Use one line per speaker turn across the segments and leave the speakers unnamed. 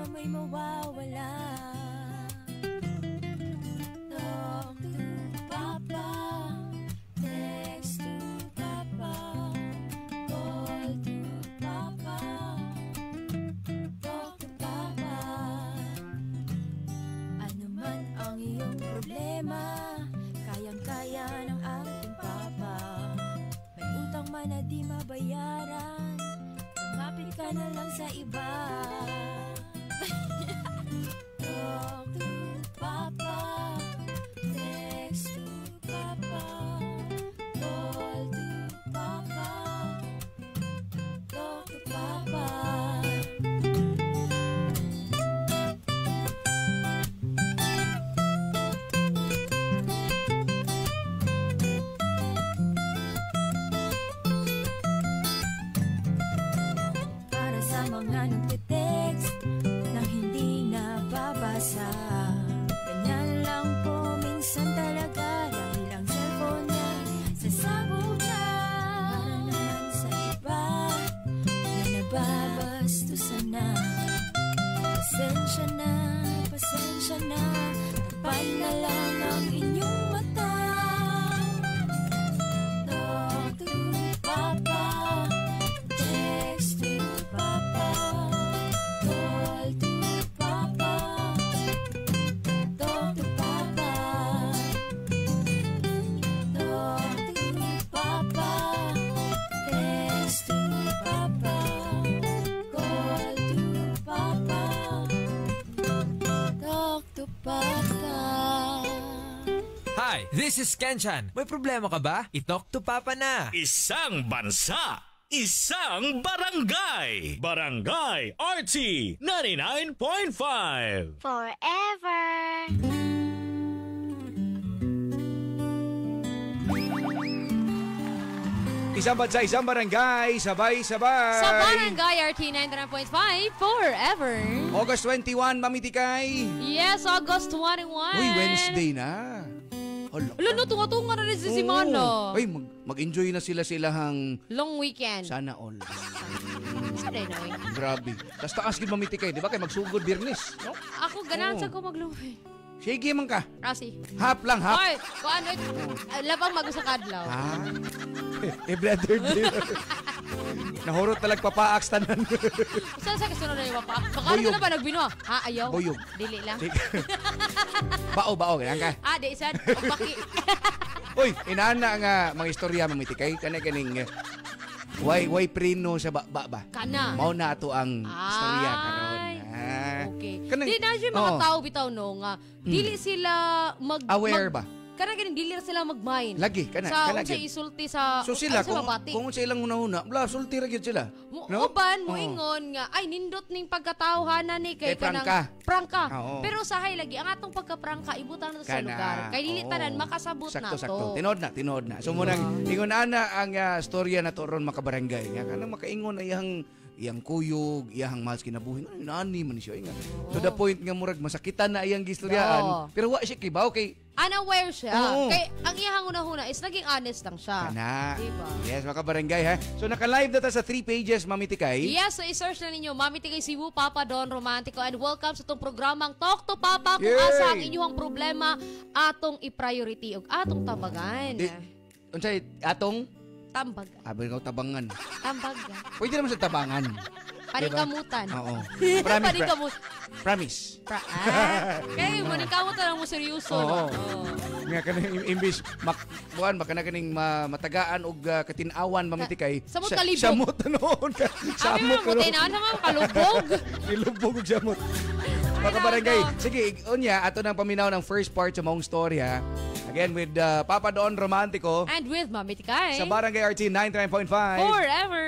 problema may mawawala. Talk to Papa, text to Papa, call to Papa, talk to Papa. Ano man ang iyong problema, kayang-kaya ng ating Papa. May utang man na di mabayaran, lumapit ka na lang sa iba. Talk to Papa, text to Papa, call to Papa, talk to Papa. Para sa mga nagte-text nang hindi nababasa, ganyan lang po minsan talaga, dahil ang cellphone niya sasabog na. Para naman sa iba na nababastusan na, pasensya na, pasensya na, tapan na lang ang inyong mata. Talk to Papa, text to Papa, call to Papa, talk to Papa, talk to Papa, text to Papa, call to Papa, talk to Papa.
Hi, this is Kenchan. May problema ka ba? I-talk to Papa na.
Isang bansa, isang barangay. Barangay RT 99.5.
Forever.
Isang bansa, isang barangay, sabay-sabay.
Sa Barangay RT 99.5 Forever.
August 21, Mamitikay.
Yes, August 21.
Uy, Wednesday na. Hala.
Alam no, tunga-tunga na rin si Simano.
Ay, mag-enjoy na silahang
Long weekend.
sana all.
Saday na eh.
Grabe. Tas taas gid Mamitikay, di ba? Kay magsugod Biyernes, no?
Ako ganahan sa ko mag-long.
Sige man ka.
Kasi.
Hap lang, hap.
Hoy, kung ano, labang mag-usakadlaw.
Ah. Brother dear. Nahurot talag papaaks tanan.
Saan sa kasunod na yung papa? Baka
Buyog.
na ba nagbino? Ha, ayaw?
Buyog.
Dili lang.
Bao, ganyan ka.
Di isan. Pagpaki.
Uy, inaana nga mga istorya Mamitikay. Kaning why prino sa ba.
Kana.
Mao na ato ang istorya karon.
Okay.
Kanang-
Di na siya mga
Oo.
tao bitaw no nga. Dili sila
Aware ba?
Kana ganin dili sila mag-mind.
Lagi, kana
Sa
gyud.
isulti sa
So sila,
sa mabati.
kung sa ilang una-una, sulti ra gyud sila.
Uban mo
Oo.
ingon nga ay nindot ning pagkatawhanan ni kay
Kay prangka.
prangka.
Oo.
Pero sahay lagi ang atong pagkaprangka ibutan na sa
Kana.
lugar. Kay dili
Oo.
tanan makasabot na
Sakto.
to.
Tinood na. So munang ingon ana ang storya na to ron makabarangay. Nga kanang makaingon na iyang kuyog, iyang mas kinabuhi. Nani man siya nga. To the point nga murag masakitan na iyang gistoryaan.
Oo.
Pero wa siya kibaw kay
Unaware siya.
Oo.
Kay ang iyang una-una is naging honest lang siya.
kana.
Diba?
Yes, makabarangay ha. So naka-live na ta sa 3 pages Mamitikay.
Yes, so i-search na ninyo, Mami Tigay Cebu, Papa Don Romantico, and welcome sa itong programang Talk to Papa kung
Yay!
asa ang inyong problema atong i-priority o atong tambagan.
Unsay atong
Tambagan.
abi nga tabangan.
Tambagan.
Pwede naman sa tabangan.
Panikamutan.
Oo.
Panikamut.
Promise.
Kaya mo, nikamutan lang mo seryoso.
Oo.
Oo.
Nga kanang imbis buwan baka na kaning matagaan og katinawan Mamitikay.
Samot kalibog.
Samot noon ka.
Abi
Samot
mo, mutay na naman, kalubog.
Nilubog og samot. Mga barangay. Sige, unya ato nang paminaw ng first part sa maong story ha. Again with Papa Don Romantico
And with Mami Tigay.
sa Barangay RT 99.5.
Forever.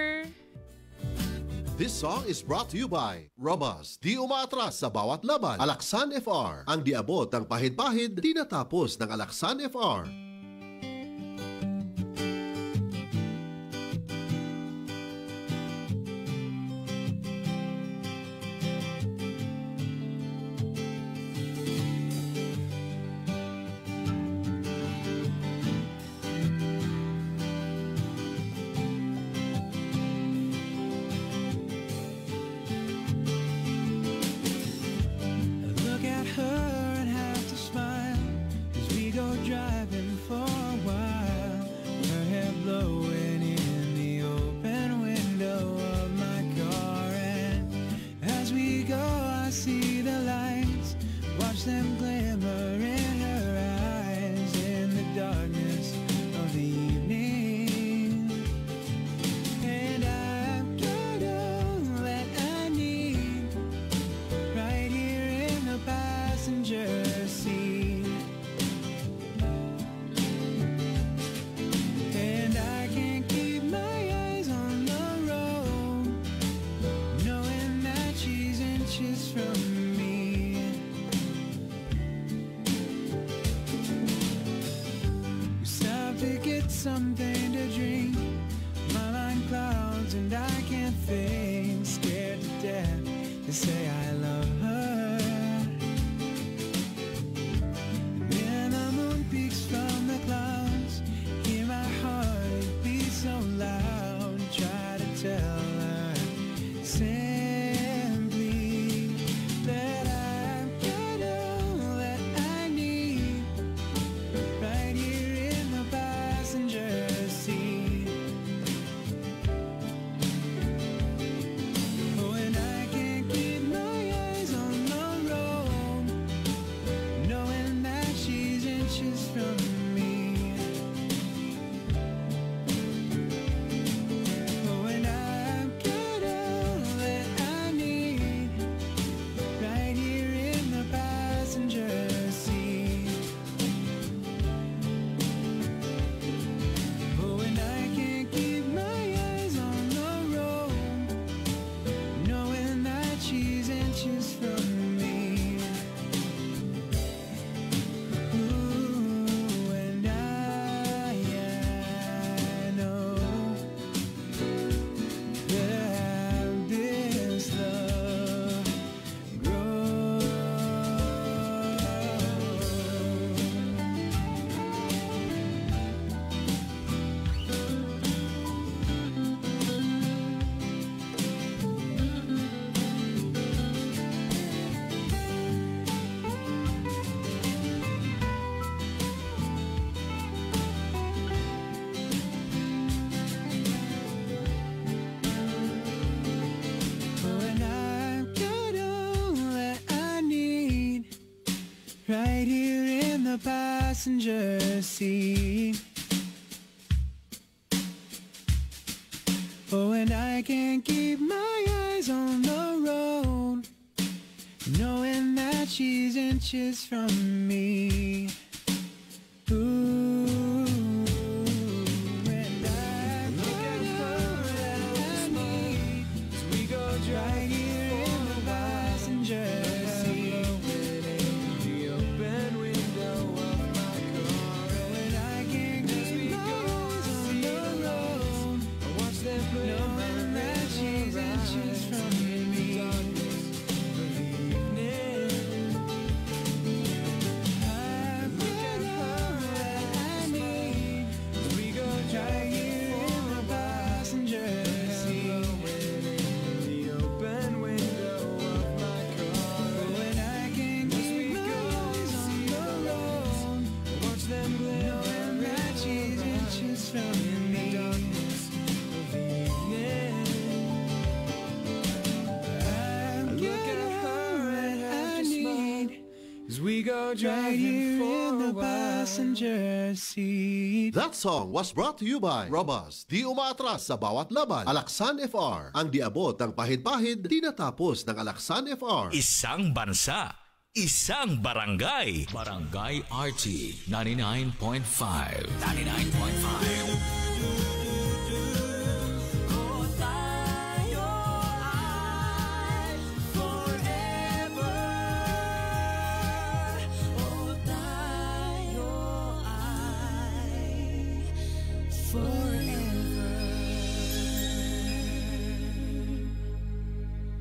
This song is brought to you by Robas. Di umaatras sa bawat laban. Alaksan FR. Ang diabot ng pahid-pahid, di natapos ng Alaksan FR.
clouds and I can't think, scared to death to say I love her. When the moon peeks from the clouds, hear my heart beat so loud, try to tell her simply that I've got all that I need right here in the passenger seat. Oh, and I can't keep my eyes on the road, knowing that she's inches from me. Oh, and I've got all that I need right here in the passenger seat. Oh, and I can't keep my eyes on the road, knowing that she's inches from me. Ooh, and I know that this love grows. Oh, and I've got all that I need right here in the passenger seat. Oh, and I can't keep my eyes on the road, knowing that she's inches from me. Ooh, and I've got all that I need. We go right here in the passenger seat. The open window of my car, and I can't keep my eyes on the road, knowing that she's inches from me. I've got all that I need. We go right here in the passenger seat. The open window of my car, and I can't keep my eyes on the road, watch them glare, knowing that she's inches from me. I've got all that I need, as we go right here in the passenger seat.
That song was brought to you by Robust. Di umaatras sa bawat laban. Alaksan FR. Ang diabot ng pahid-pahid, di natapos ng Alaksan FR.
Isang bansa, isang barangay.
Barangay RT 99.5. 99.5.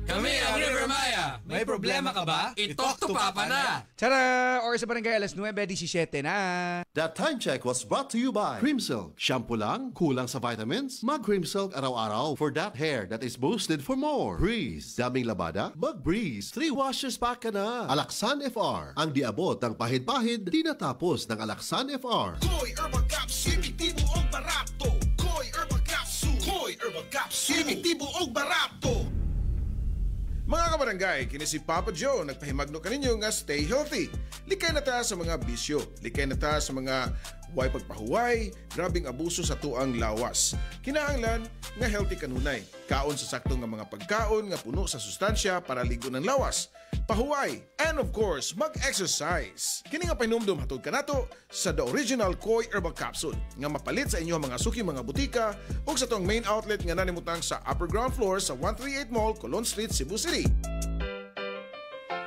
Kami ang River Maya. May problema ka ba? I-talk to Papa na.
Tara! Or sa barangay alas 9:17 na.
That time check was brought to you by Cream Silk. Shampoo lang, kulang sa vitamins? Mag Cream Silk araw-araw for that hair that is boosted for more. Breeze. Daming labada? Mag Breeze. 3 washes pa ka na. Alaksan FR. Ang diabot ng pahid-pahid, di natapos ng Alaksan FR.
Koy Herbal Capsule, efektibo og barato. Koy Herbal Capsule, Koy Herbal Capsule, efektibo og barato. Mga kabarangay, kini si Papa Joe, nagpahimagno kaninyo nga stay healthy. Likay na ta sa mga bisyo, likay na ta sa mga way pagpahuway, grabing abuso sa tuang lawas. Kinahanglan nga healthy kanunay. Kaon sa sakto nga mga pagkaon nga puno sa sustansya para ligo ng lawas. Pahuway, and of course, mag-exercise. Kini nga pahinumdum hatod kanato sa The Original Koy Herbal Capsule nga mapalit sa inyo mga suki mga butika ug sa tong main outlet nga nanimutang sa upper ground floor sa 138 Mall, Colon Street, Cebu City.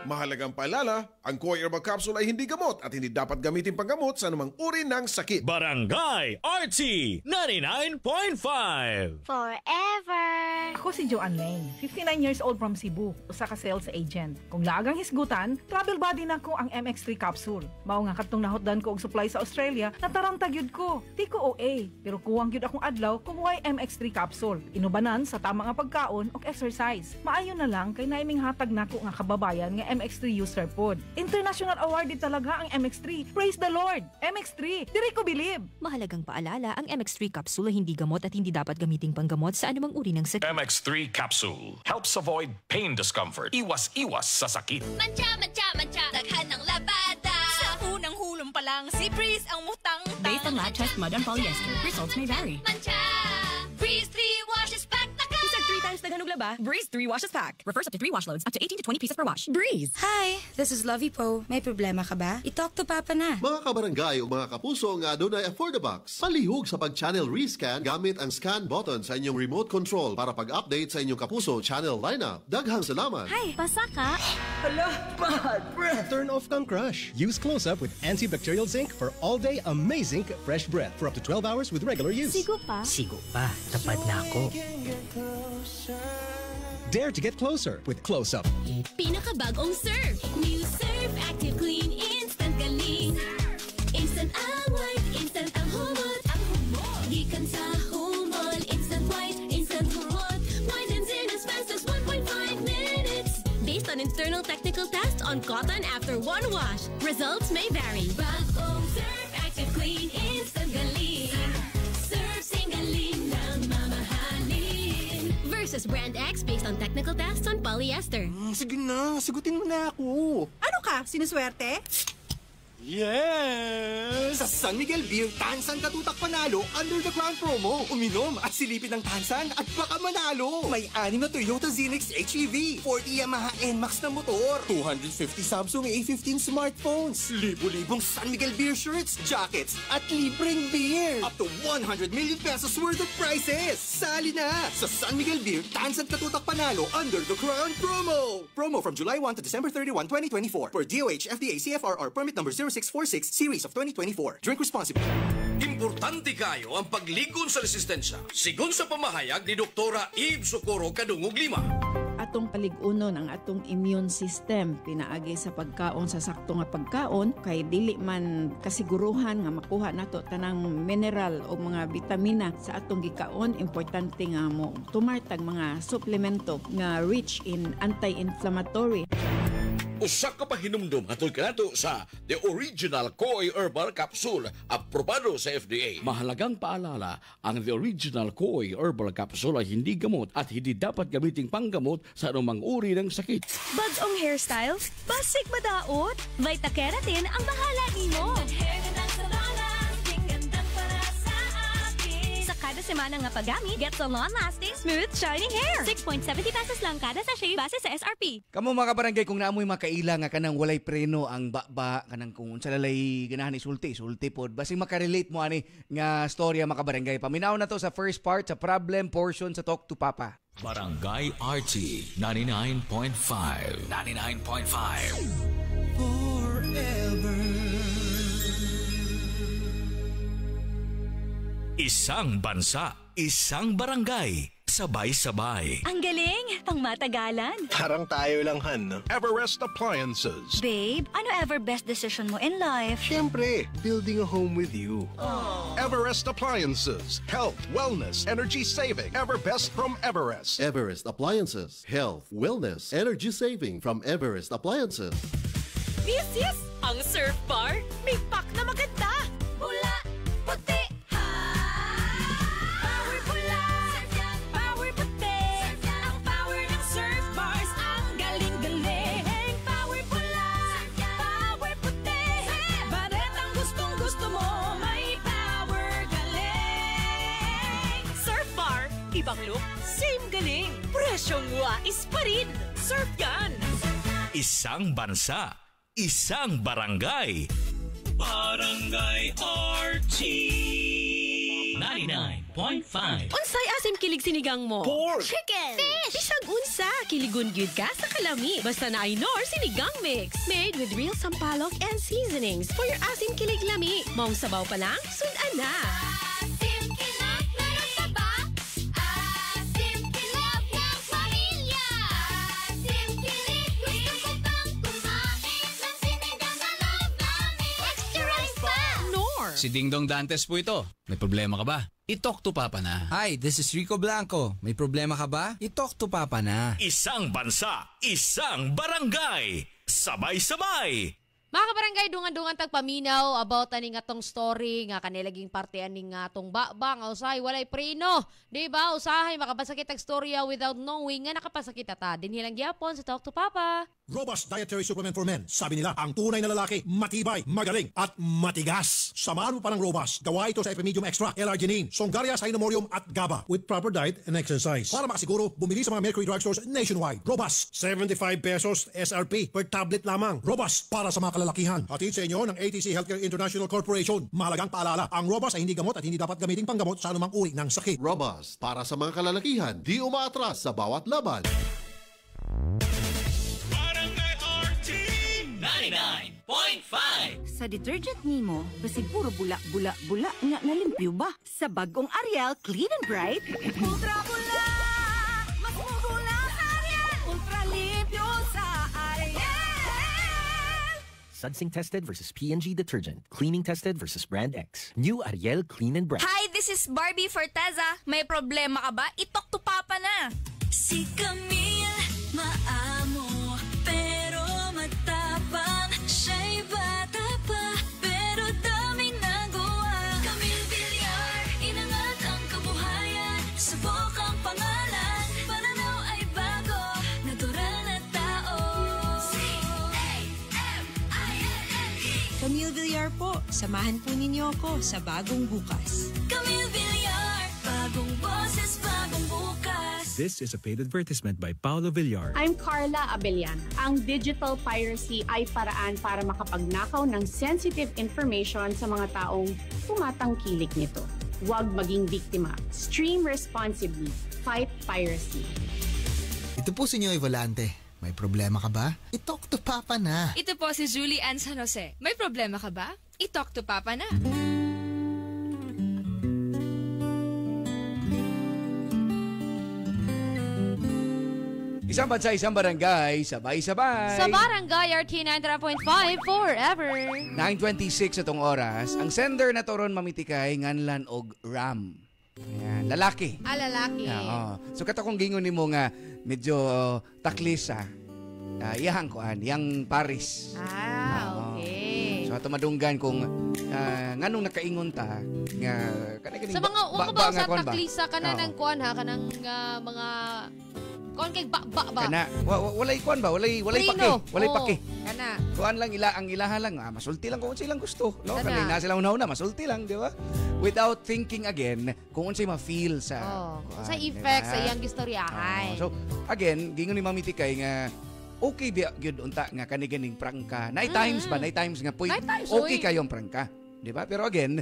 Mahalagang paalala, ang Koy Herbal Capsule ay hindi gamot at hindi dapat gamitin panggamot sa anumang uri ng sakit.
Barangay RT 99.5.
Forever. Ako si Joanne Lane, 59 years old from Cebu, usa ka sales agent. Kung laagang hisgutan, travel buddy na ko ang MX3 capsule. Mao nga katong nahotdan ko og supply sa Australia, natarantag yun ko. Di ko OA, pero kuwang yun akong adlaw kung why MX3 capsule. Inubanan sa tama nga pagkaon og exercise. Maayo na lang kay naiming hatag nako nga kababayan nga MX3 user pod. International awarded talaga ang MX3. Praise the Lord! MX3, diri ko believe.
Mahalagang paalala, ang MX3 capsule ay hindi gamot at hindi dapat gamiting panggamot sa anumang uri ng sakit.
MX3 capsule helps avoid pain discomfort. Iwas-iwas sa sakit.
Mancha, mancha, mancha, daghan ng labada. Sa unang hulong pa lang, si Breeze ang mutang-tang.
Based on lab test mud and polyester, results may vary.
Mancha, Breeze 3 washes pack na ka.
Isang 3 times daghan og laba, Breeze 3 washes pack. Refers up to 3 wash loads, up to 18 to 20 pieces per wash. Breeze.
Hi, this is Lovey Po. May problema ka ba? I-talk to Papa na.
Mga kabarangay o mga kapuso nga adunay Affordabox. Palihog sa pag-channel rescan gamit ang scan button sa inyong remote control para pag-update sa inyong kapuso channel lineup. Daghang salamat.
Hi, basa ka?
Hala, bad breath. Turn off kang crush. Use Close-Up with antibacterial zinc for all-day amazing fresh breath for up to 12 hours with regular use.
Sigo pa?
Sigo pa. Tapad na ako.
Dare to get closer with Close-Up.
Pinakabagong Surf. New Surf Active Clean Instant Galing. Instant ang white, instant ang humot. Gikan sa humol, instant white, instant humot. Whitens in as fast as 1.5 minutes. Based on internal technical tests on cotton after one wash. Results may vary. Bagong Surf Active Clean Instant Galing. Surf sing galing ng mamahalin. Versus Brand X based on technical tests on polyester.
Sige na, sagutin mo na ako.
Ano ka, sinuswerte?
Yes! Sa San Miguel Beer, Tansan Katutak Panalo under the Crown promo. Uminom at silipin ng Tansan at baka manalo. May 6 na Toyota Zenix HEV, 40 Yamaha NMAX na motor, 250 Samsung A15 smartphones, libo-libong San Miguel Beer shirts, jackets, at libreng beer. Up to 100 million pesos worth of prizes. Sali na sa San Miguel Beer, Tansan Katutak Panalo under the Crown promo. Promo from July 1 to December 31, 2024. Per DOH, FDA, CFRR, permit number 0646, series of 2024. Drink responsibly.
Importante kayo ang pagligon sa resistensya. Sigon sa pamahayag ni Doktora Eve Socorro Kadungog Lima.
Atong paligunon ang atong immune system pinaagi sa pagkaon sa sakto nga pagkaon kay dili man kasiguruhan nga makuha nato tanang mineral o mga vitamina sa atong gikaon. Importante nga mo tumartag mga suplemento nga rich in anti-inflammatory.
Usa ka pa hinumdum hatod kanato sa The Original Koi Herbal Capsule, aprobado sa FDA.
Mahalagang paalala, ang The Original Koi Herbal Capsule ay hindi gamot at hindi dapat gamiting panggamot sa anumang uri ng sakit.
Bagong hairstyle? Basig madaot? Vita Keratin ang bahala nimo. Kada semana nga paggamit, get the long-lasting, smooth, shiny hair. 6.70 pesos lang kada sachet base sa SRP.
Kamo mga kabarangay, kung naamoy makaila nga kanang walay preno ang baba, kanang kung unsa lalay ganahan isulti pod. Basing makarelate mo ani nga storya mga kabarangay. Paminaw na to sa first part sa problem portion sa Talk to Papa.
Barangay RT 99.5. 99.5.
Forever.
Isang bansa, isang barangay, sabay-sabay.
Ang galing! Pangmatagalan.
Parang tayo lang, Han, no? Everest Appliances.
Babe, ano ever best decision mo in life?
Siyempre, building a home with you.
Aww.
Everest Appliances. Health, wellness, energy saving. Ever best from Everest.
Everest Appliances. Health, wellness, energy saving from Everest Appliances.
Yes! Ang surf bar, may pack na maganda. Pula, puti, ibang look, same galing. Presyong wais pa rin. Surf yan!
Isang bansa, isang barangay.
Barangay RT 99.5.
Unsay asim kilig sinigang mo?
Pork!
Chicken! Fish! Bisag unsa, kiligon gyud ka sa kalami. Basta na Nor sinigang mix. Made with real sampalok and seasonings for your asim kilig lami. Maong sabaw pa lang, sudan na.
Asim kilig, meron pa ba? Asim kilig,
Si Dingdong Dantes po ito. May problema ka ba? I-talk to Papa na.
Hi, this is Rico Blanco. May problema ka ba? I-talk to Papa na.
Isang bansa, isang barangay. Sabay-sabay.
Mga kabarangay, dungan-dungan tagpaminaw about ani nga tong story nga kanilaging parte ani nga tong bakbang usahay walay preno. Di ba? Usahay makapasakit ang storya without knowing nga nakapasakit ata. Dinhilang gyapon sa Talk to Papa.
Robust Dietary Supplement for Men. Sabi nila, ang tunay na lalaki, matibay, magaling, at matigas. Samahan mo pa ng Robust. Gawa ito sa Epimedium Extra, L-Arginine, Songaria Cynomorium at GABA. With proper diet and exercise. Para makasiguro, bumili sa mga Mercury Drugstores nationwide. Robust, 75 pesos SRP per tablet lamang. Robust, para sa mga kalalakihan. Hatid sa inyo ng ATC Healthcare International Corporation. Mahalagang paalala, ang Robust ay hindi gamot at hindi dapat gamiting panggamot sa anumang uri ng sakit.
Robust, para sa mga kalalakihan, di umaatras sa bawat laban.
99.5 Sa detergent nimo, basig puro bula-bula-bula nga nalimpyo ba? Sa bagong Ariel Clean and Bright, ultra bula! Mas mabula sa Ariel! Ultra limpyo sa Ariel!
Sudsing tested versus P&G detergent. Cleaning tested versus brand X. New Ariel Clean and Bright.
Hi, this is Barbie Forteza. May problema ka ba? I-talk to Papa na.
Si Camille, maamo, pero matapang. Siya'y bata pa, pero daming nagawa. Camille Villar, inangat ang kabuhayan. Subok ang pangalan, pananaw ay bago. Natural na tao. C-A-M-I-L-L-E
Camille Villar po, samahan po ninyo ako sa bagong bukas.
Camille Villar, bagong boses, bagong bukas.
This is a paid advertisement by Paolo Villar.
I'm Carla Abellana. Ang digital piracy ay paraan para makapagnakaw ng sensitive information sa mga taong tumatangkilik nito. Huwag maging biktima. Stream responsibly. Fight piracy.
Ito po si Nyoy Volante. May problema ka ba? I-talk to Papa na.
Ito po si Julie Ann San Jose. May problema ka ba? I-talk to Papa na.
Isang bansa, isang barangay, sabay-sabay.
Sa Barangay RT 93.5 forever.
9:26 itong oras. Ang sender na toron mamitikay nganlan og Ram. Ayan, lalaki.
Lalaki.
Oo. So katakong gingon nimo nga medyo taklisa. Iyang kuan, yang Paris.
Okay.
So ato madunggan kung nganong nakaingon ta nga kanang
sa mga ba sa taklisa kanang kuan ha kanang mga kuan kay ba.
Kana walay kuan ba? Walay pake.
Kana.
Kuan lang ang ilahan lang masulti lang kung silang gusto, no? Kanay na sila una masulti lang, di ba? Without thinking again kung unsay ma-feel sa
sa effects sa iyang gistoryahay.
So again, gingon ni Mami Tikay nga okay ba gyud unta nga kani-ganing prangka. Night times nga okay kayong prangka, di ba? Pero again,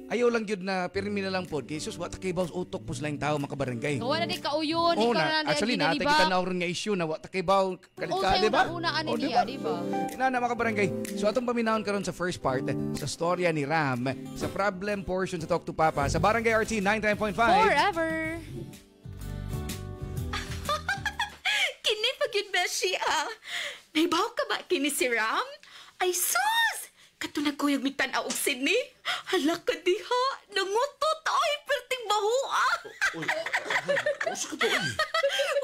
ayaw lang yun na pirmi na lang po. Jesus, what takibaw utok po silang tao makabarangay.
Wala na kauyon.
Actually, natin kita na rin nga issue na what takibaw kalit ka, di ba?
Una-unaan niya, di ba?
Ina na makabarangay. So, atong paminahon karon sa first part, sa storya ni Ram, sa problem portion sa Talk to Papa, sa Barangay RT 99.5.
Forever!
Kini pagyud ba siya? Naibaw ka ba kini si Ram? Ay sus! Katulad ko yung mitanaw og Sydney. Hala ka diha. Nangutot ay perting bahua.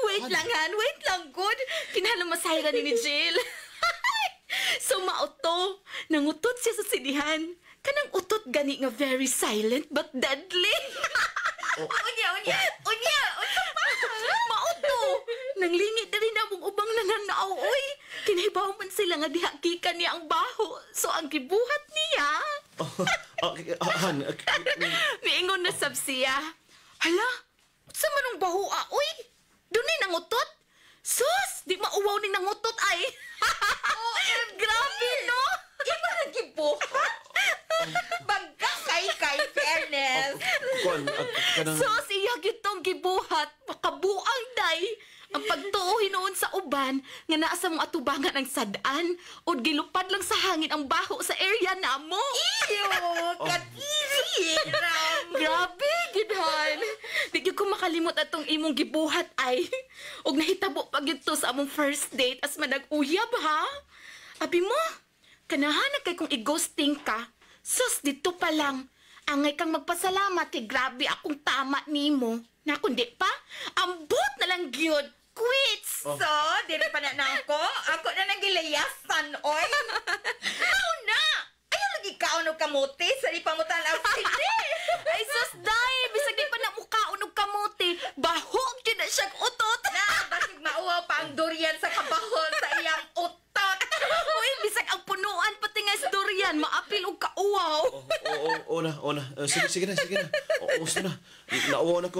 Wait lang han, wait lang good. Kinahanglan masayra ni Jill. So mauto, nangutot siya sa sidihan. Kanang utot gani nga very silent but deadly. Unya pa. Mauto. Nanglingit na rin among ubang nananaw, oy. Kinahibaw man sila nga dihakikan niya ang baho. So ang gibuhat niya. Miingon na sab siya. Hala, sa manong baho oy? Dunay nangutot? Sus, di mauwaw ni nangutot ay. Grabe, no? Iba na gibuhat. Bagka kay fairness. Sus, iya gitong gibuhat. Makabuang day. Ang pagtuo hinoon sa uban nga naa sa mong atubangan ang sadaan o gilupad lang sa hangin ang baho sa area namo. Iyo, katiri. Grabe, gidhan. Di gyud ko makalimot atong imong gibuhat ay. Og nahitabo pa gyud to sa among first date as manag-uyab ha. Abi mo, kanahan kay kung i-ghosting ka. Sus, dito pa lang. Angay kang magpasalamat kay grabe akong tama nimo. Na kundi pa, ambot na lang gyud. Quits!
So, diri pa na ako? Ako na nagilayasan, oy. How na? Ayaw lagi kaunog kamuti sa ipamutan ang sindi.
Ay, sus, day! Bisag di pa na mukha unog kamote. Bahog yun na siyang utot.
Na, basig mauwaw pa ang durian sa kabahol sa iyang utot.
Uy, bisag ang punuan pati nga sa durian. Maapil og kauwaw.
Oo na. Sige na. Gusto na. Nauwaw na ko.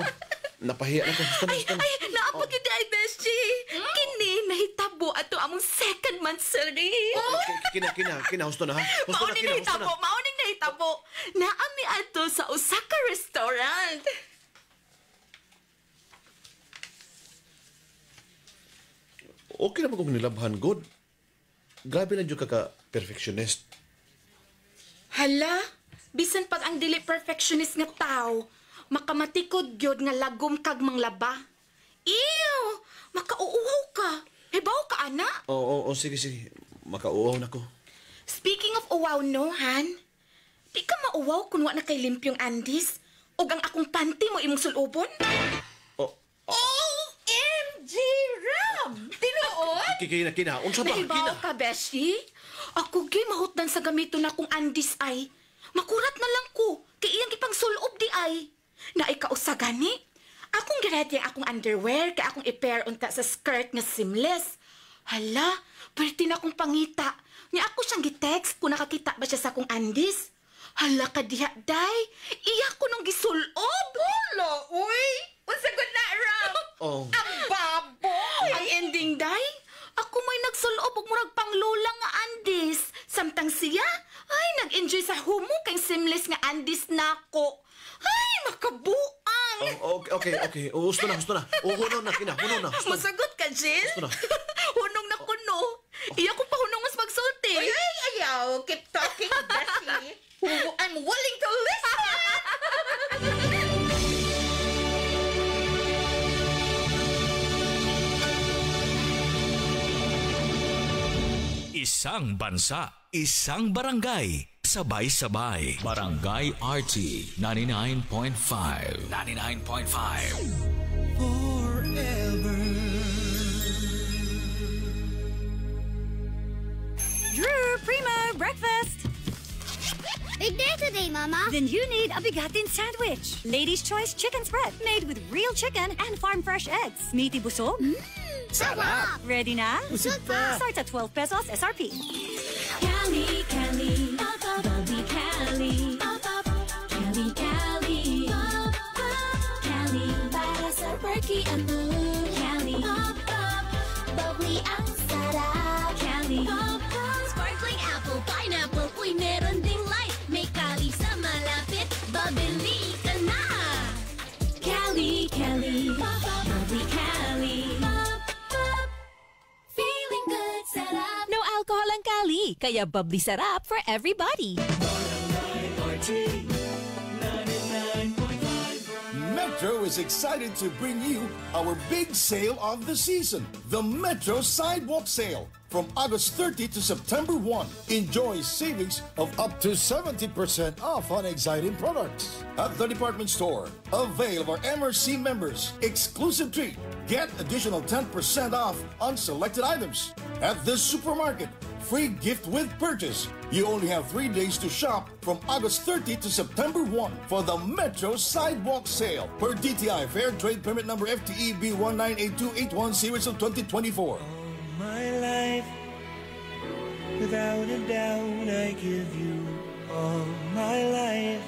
Napahiya na ko. Gusto na.
Ay, naapag yun ay, Beshi. Kini, nahitabo ato among second monthsary.
Kina. Gusto na, ha?
Mauning nahitabo. Naami ato sa Osaka restaurant.
Okay naman kung nilabhan, God. Grabe na dyan ka-perfectionist.
Hala, bisan pag ang dili perfectionist nga tao, makamatikod gyud nga lagom kag manglaba. Ew! Makauuhaw ka. Hebaw ka, ana?
Oo, sige. Makauuhaw na ko.
Speaking of uwaw, no, Han? Di ka mauwaw kung wa na kay limpyong andis? O ang akong panty mo imong sulubon? OMG, Ram! Tinuod?
Kina. Unsa ba?
Nahibaw ka, Beshi? Ako gay mahutdan sa gamito na kong andis ay. Makurat na lang ko. Kay iyang ipang sulob di ay. Na ikausa gani. Akong girete akong underwear kay akong i-pair unta sa skirt nga seamless. Hala, pwerte na akong pangita. Nga ako siyang gitext kung nakakita ba siya sa akong andis. Hala ka diha, day. Iya ko nung gisulob.
Hala, uy. Unsagod na, Ram. Ang baboy.
Ang ending, day. Ako may nagsulob og murag panglola nga andis. Samtang siya, ay nag-enjoy sa humo kay seamless nga andis nako. Ay, makabuang!
Okay. Gusto na. Hunong na, Kina.
Masagot ka, Jill?
Gusto na.
Hunong na kuno. Iya ko pa hunong mas magsulti.
Ay, ayaw. Keep talking, Beshi. I'm willing to listen.
Isang bansa, isang barangay, sabay-sabay. Barangay RT 99.5.
Forever.
Drew, Primo, breakfast!
Big day today, Mama.
Then you need a bigatin sandwich. Ladies' Choice Chicken Spread, made with real chicken and farm-fresh eggs. Meaty busog.
Sarap!
Ready na?
Busog pa.
Starts at 12 pesos SRP.
Cali, Bobby Cali. Cali, para sa perky ang mood. Cali, bubbly ang sarap. Cali, sparkling apple, pineapple, uy, meron ding light. May Cali sa malapit, babili ka na. Cali, bubbly Cali. Feeling good, sarap.
No alcohol ang Cali, kaya bubbly sarap for everybody.
Metro is excited to bring you our big sale of the season, the Metro Sidewalk Sale. From August 30 to September 1, enjoy savings of up to 70% off on exciting products. At the department store, avail of our MRC members exclusive treat. Get additional 10% off on selected items. At the supermarket, free gift with purchase. You only have 3 days to shop from August 30 to September 1 for the Metro Sidewalk Sale per DTI Fair Trade Permit number FTE B1982881 series of 2024.
My life, without a doubt, I give you all my life,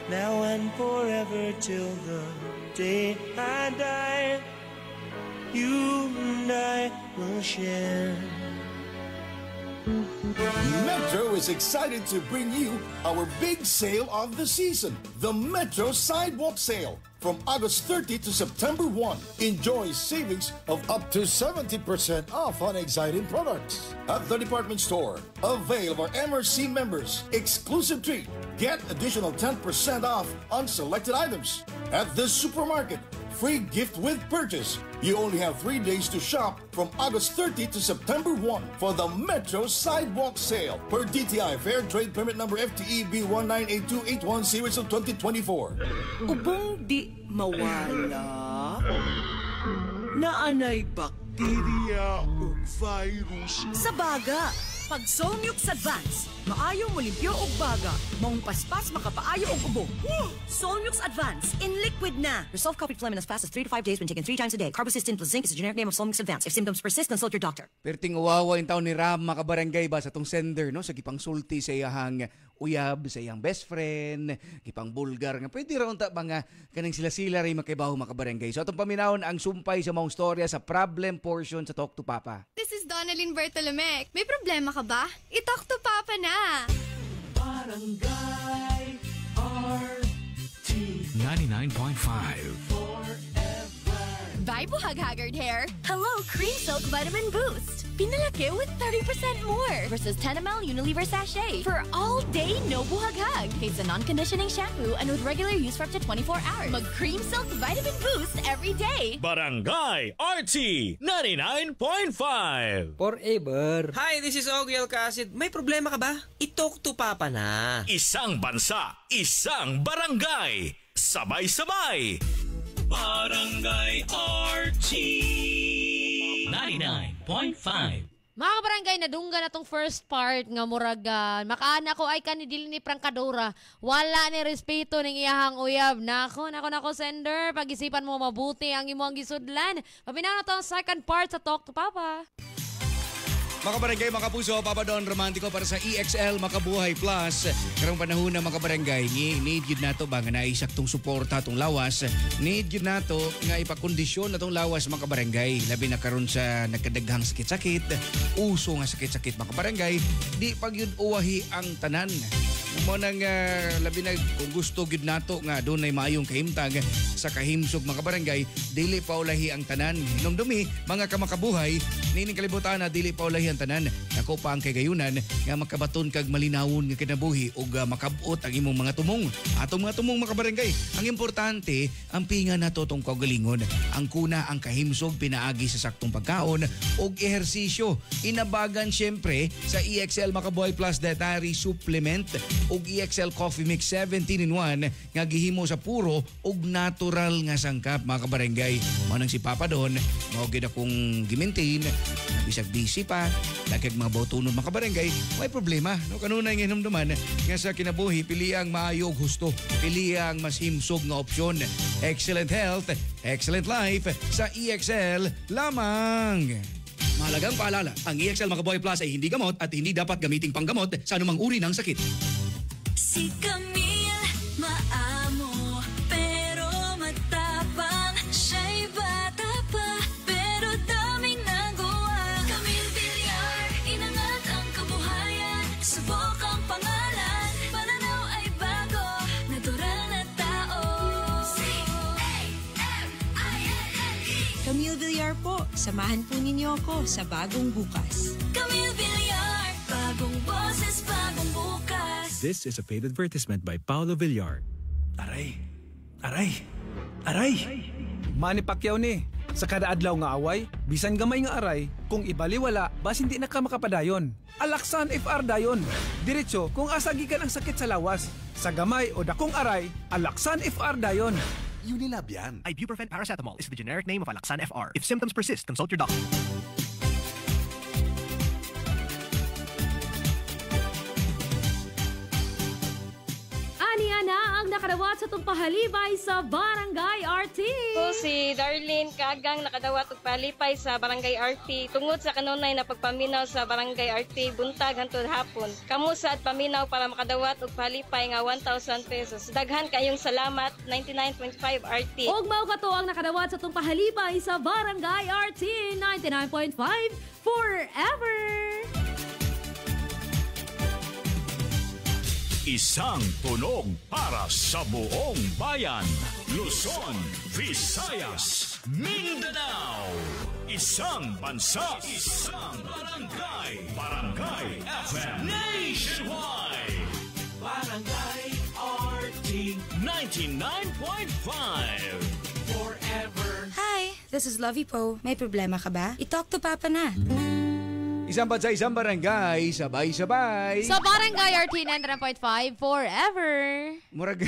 now and forever till the day I die. You and I will share.
Metro is excited to bring you our big sale of the season, the Metro Sidewalk Sale. From August 30 to September 1, enjoy savings of up to 70% off on exciting products. At the department store, avail of our MRC members exclusive treat. Get additional 10% off on selected items. At the supermarket, free gift with purchase. You only have 3 days to shop from August 30 to September 1 for the Metro Sidewalk Sale per DTI Fair Trade Permit number FTE B198281 series of 2024.
Ubong di mawala, naanay bakterya o virus.
Sa baga, pag Solmux Advance, maayo mo limpyo og baga, maong paspas makapaayo og ubo. Solmux Advance in liquid na. Resolve copied phlegm in as fast as 3 to 5 days when taken 3 times a day. Carbocysteine plus zinc is the generic name of Solmux Advance. If symptoms persist, consult your doctor.
Perting uwawa yung taon ni Ram makabarangay ba sa tong sender, no? Sa gipang sulti sa iyang uyab, sa iyang best friend, gipang bulgar nga pwede ra unta mga kanang sila-sila ray makaibaho makabarangay. So atong paminawon ang sumpay sa maong storya sa problem portion sa Talk to Papa.
This is Donalyn Bertolomec. May problema ka ba? I-talk to Papa na!
Barangay RT
99.5.
Bye, Buhag Haggard Hair! Hello, Cream Silk Vitamin Boost! Pinalaki with 30% more versus 10 ml Unilever sachet for all day no buhag-hag. It's a non-conditioning shampoo and with regular use for up to 24 hours. Mag-Cream Silk Vitamin Boost every day.
Barangay RT 99.5.
Forever. Hi, this is Ogie Alcacid. May problema ka ba? I-talk to Papa na.
Isang bansa, isang barangay. Sabay-sabay. Barangay RT 99.5.
Mga kabarangay, nadunggan na tong first part nga muragan. Makaana ko ay kanidili ni Prangkadora. Wala ni respeto ng iyahang uyab. Nako, sender. Pag-isipan mo mabuti ang imong gisudlan. Mabinaw na to ang second part sa Talk to Papa.
Mga barangay, mga puso, Papa Don Romantiko para sa EXL Makabuhay Plus. Karong panahon na mga barangay, need yun nato ba nga naisaktong suporta itong lawas. Need yun nato nga ipakondisyon na itong lawas mga barangay. Labi na karon sa nagkadaghang sakit-sakit, uso nga sakit-sakit mga barangay, di pag yun uwahi ang tanan. Mo nang labi na kung gusto yun nato nga doon ay maayong kahimtag sa kahimsog mga barangay, dili paulahi ang tanan. Hinumdumi, mga kamakabuhay, nining kalibutan na dili paulahi ang tanan. Ako pa ang kagayunan nga makabaton kag malinawon nga kinabuhi ug makabot ang imong mga tumong. Atong mga tumong mga barangay, ang importante ang pinga nato tong kaugalingon. Ang kuna ang kahimsog pinaagi sa saktong pagkaon ug ehersisyo. Inabagan syempre sa EXL Makabuhay Plus Dietary Supplement ug EXL Coffee Mix 17-in-1 nga gihimo sa puro ug natural nga sangkap mga kabarangay. Manang si Papa Don, mao gid akong gimaintain, bisag busy pa, dagkag mga bautunon mga kabarangay, may problema. No, kanunay nga hinumduman nga sa kinabuhi, pili ang maayo ug husto, pili ang mas himsog nga opsyon. Excellent health, excellent life sa EXL lamang. Mahalagang paalala, ang EXL Makabuhay Plus ay hindi gamot at hindi dapat gamiting panggamot sa anumang uri ng sakit.
Si Camille, maamo, pero matapang. Siya'y bata pa, pero daming nagawa. Camille Villar, inangat ang kabuhayan. Subok ang pangalan, pananaw ay bago. Natural na tao. C-A-M-I-L-L-E
Camille Villar po, samahan po ninyo ako sa bagong bukas.
Camille Villar, bagong boses, bagong bukas.
This is a paid advertisement by Paolo Villar.
Aray! Manny Pacquiao ni. Sa kada adlaw nga away, bisan gamay nga aray, kung ibaliwala, bas hindi na ka makapadayon. Alaksan FR dayon. Diretso kung asagikan ang sakit sa lawas. Sa gamay o dakong aray, Alaksan FR dayon.
Unilab yan. Ibuprofen paracetamol is the generic name of Alaksan FR. If symptoms persist, consult your doctor.
Na ang nakadawat sa itong pahalipay sa Barangay RT.
Po si Darlene Kagang nakadawat og pahalipay sa Barangay RT tungod sa kanunay na pagpaminaw sa Barangay RT buntag hangtod hapon. Kamusa at paminaw para makadawat og pahalipay nga 1,000 pesos. Daghan kayong salamat. 99.5 RT.
Og mao kato ang nakadawat sa itong pahalipay sa Barangay RT 99.5 forever.
Isang tunog para sa buong bayan. Luzon, Visayas, Mindanao. Isang bansa, isang barangay. Barangay FM Nationwide. Barangay RT 99.5 forever.
Hi, this is Lovey Po. May problema ka ba? I-talk to Papa na.
Isang bansa, isang barangay, sabay-sabay.
Sa Barangay RT 9.5 forever.
Murag,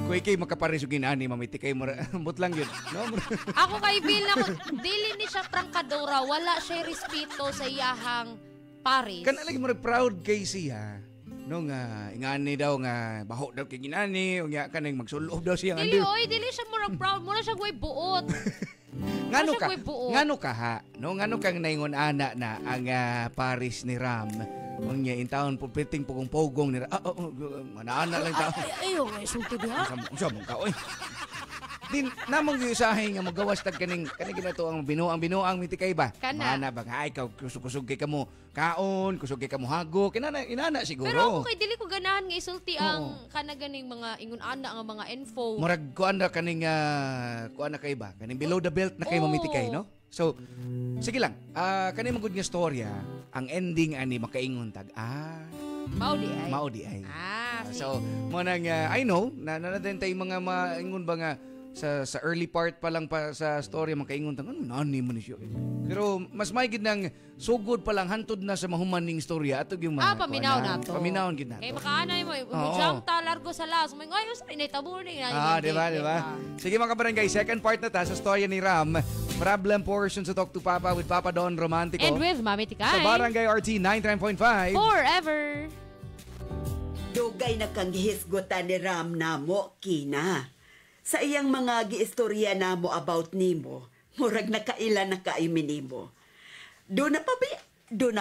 kuy kay makaparisugin ani, mamiti kay mut lang yun. No?
Ako kay Bill na dili ni siya prangkadora, wala siya respeto sa iyahang Paris.
Kana lagi murag proud kay siya. No nga, ingani daw nga, baho daw kay ginani, o nga kanang magsulob daw siya.
Dili, oy, dili siya murag proud, mura siya way buot.
Ngano ka ha? No, ngano kang naingon ana na ang Paris ni Ram. Unya in taon pupiting pugong-pugong ni manana lang taon.
Ayo, sulti diha.
Sa mo ka oy. Din namang giusahay nga magawas tag kaning ginato ang binuang miti kay ba? Mana ba ay ka kusog kay kamo kaon, kusog kay kamo hago, inana siguro.
Pero ako kay dili ko ganahan nga isulti ang kanaganing mga ingon ana nga mga info.
Murag kuan na kaning kuan na kay ba? Kaning below the belt na kay mamiti kay, no? So, sige lang. Kaning magud nga storya, ang ending ani makaingon tag
Maudi ay.
So, mo nang I know na nanadentay mga maingon ba nga sa early part pa lang pa sa story makaingon tang nani man siya. Pero mas maigid nang sugod pa lang hantod na sa mahumaning storya ato yung mga
paminaw na to.
Paminaw gid na.
Kay makaanay mo, jump ta largo sa las. May ngayon sa initabo ni.
Di ba? Sige mga barangay, second part na ta sa storya ni Ram. Problem portion sa Talk to Papa with Papa Don Romantico.
And with Mami Tikay.
Sa Barangay RT 99.5.
Forever.
Dugay na kang gihisgutan ni Ram namo, Kina. Sa iyang mga giistorya namo about nimo, murag nakaila na kaimin nimo. Do na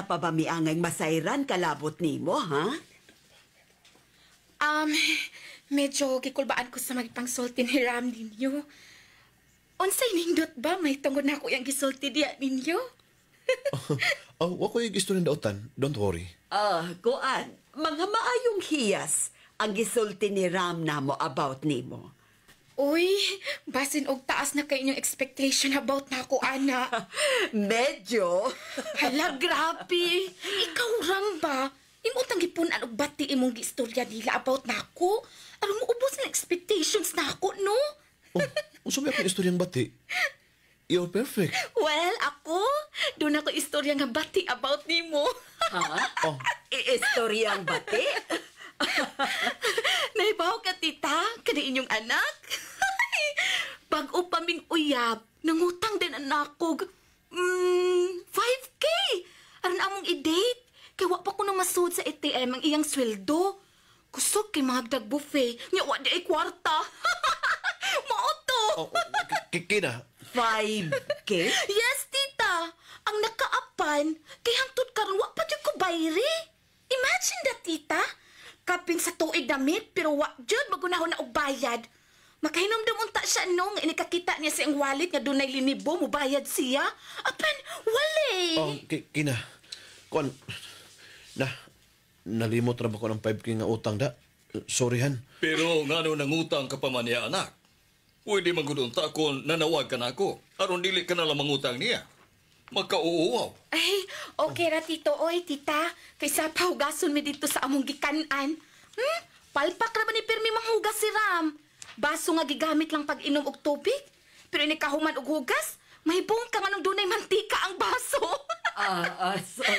pa ba miangay masayran kalabot nimo, ha?
Medyo kikulbaan ko sa magpangsulti ni Ram ninyo. Unsay nindot ba? May tungod na ako yung gisulti diya ninyo?
Wako yung istorya daotan. Don't worry.
Kuan. Mga maayong hiyas ang gisulti ni Ram namo about nimo.
Uy, basin og taas na kayo inyong expectation about na ako, ana.
Medyo.
Hala, grabe. Ikaw, Ram ba? Imutang gipunan og bati imong giistorya nila about na ako. Aron mo ubos na expectations na ako, no?
Usumi ako istoryang bati. You're perfect.
Well, ako, doon ako istorya nga bati about nimo.
Ha? Istoryang bati?
Naibaw ka, tita? Kani inyong anak? Pag-o paming uyab, nangutang din anak ko. 5K! Aron among i-date. Kaya wa pa ko na masud sa ATM ang iyang sweldo. Kusog kay magdag buffet. Nga wa di ay kwarta. Mauto!
Kina?
5K?
Yes, tita. Ang nakaapan, kay hangtod karon wa pa jud ko bayri. Imagine that, tita. Kapin sa tuig damit, pero wa jud magunahon na og bayad. Makahinomdom unta siya nung inikakita niya sa iyang wallet nga dunay linibo mo bayad siya. Apan, wale.
Kina. Kuan, nalimot ra ba ko ng 5K nga utang da? Sorry, han.
Pero ngano nangutang ka pa man niya, anak? Pwede magudunta kung nanawag ka na ako. Aron dili ka na lang mangutang niya. Magkauuwaw.
Ay, okay ra, tito. Oy, tita. Kaysa pahugason mi dito sa among gikanan. Palpak ra ba ni pirmi manghugas si Ram? Baso nga gigamit lang pag inom og tubig. Pero inikahuman og hugas, may buong ka nga nung dunay mantika ang baso.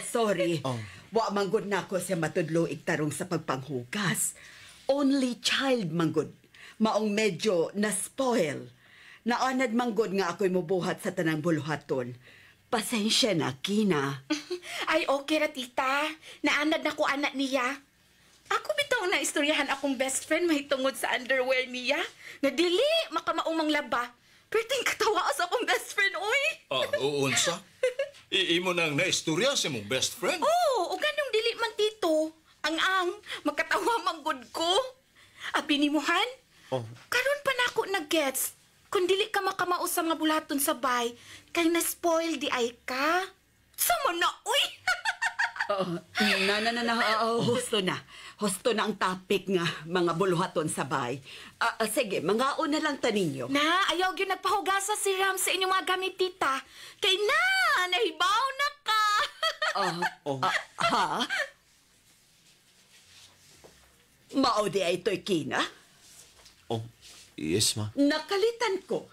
Sorry. Wa manggod na ako siya matudloig tarong sa pagpanghugas. Only child manggod. Maong medyo na-spoil. Naanad manggod nga ako'y mubuhat sa tanang buluhaton. Pasensya na, Kina.
Ay, okay ra, tita. Naanad na ko anak niya. Ako bitaw na istoryahan akong best friend mahitungod sa underwear niya. Na dili, makamaumang laba. Pero ting katawa sa akong best friend, oy.
Unsa? Iimo nang naistorya si mong best friend?
Oo, o ganong dili man tito. Ang magkatawa manggod ko. Abinimuhan? Karon pa na ako nag-gets. Kung dili ka makamao sa nga bulaton sa bay, kay na-spoil di ay ka. Sama na, uy!
Husto na. Husto na ang topic nga mga buluhaton sa bay. Sige, mga una lang taninyo.
Na, ayaw yun nagpahugasa si Ram sa inyong mga gamit, tita. Kay nahibaw na ka.
Ha? Mao di ay to'y Kina?
Yes, ma.
Nakalitan ko.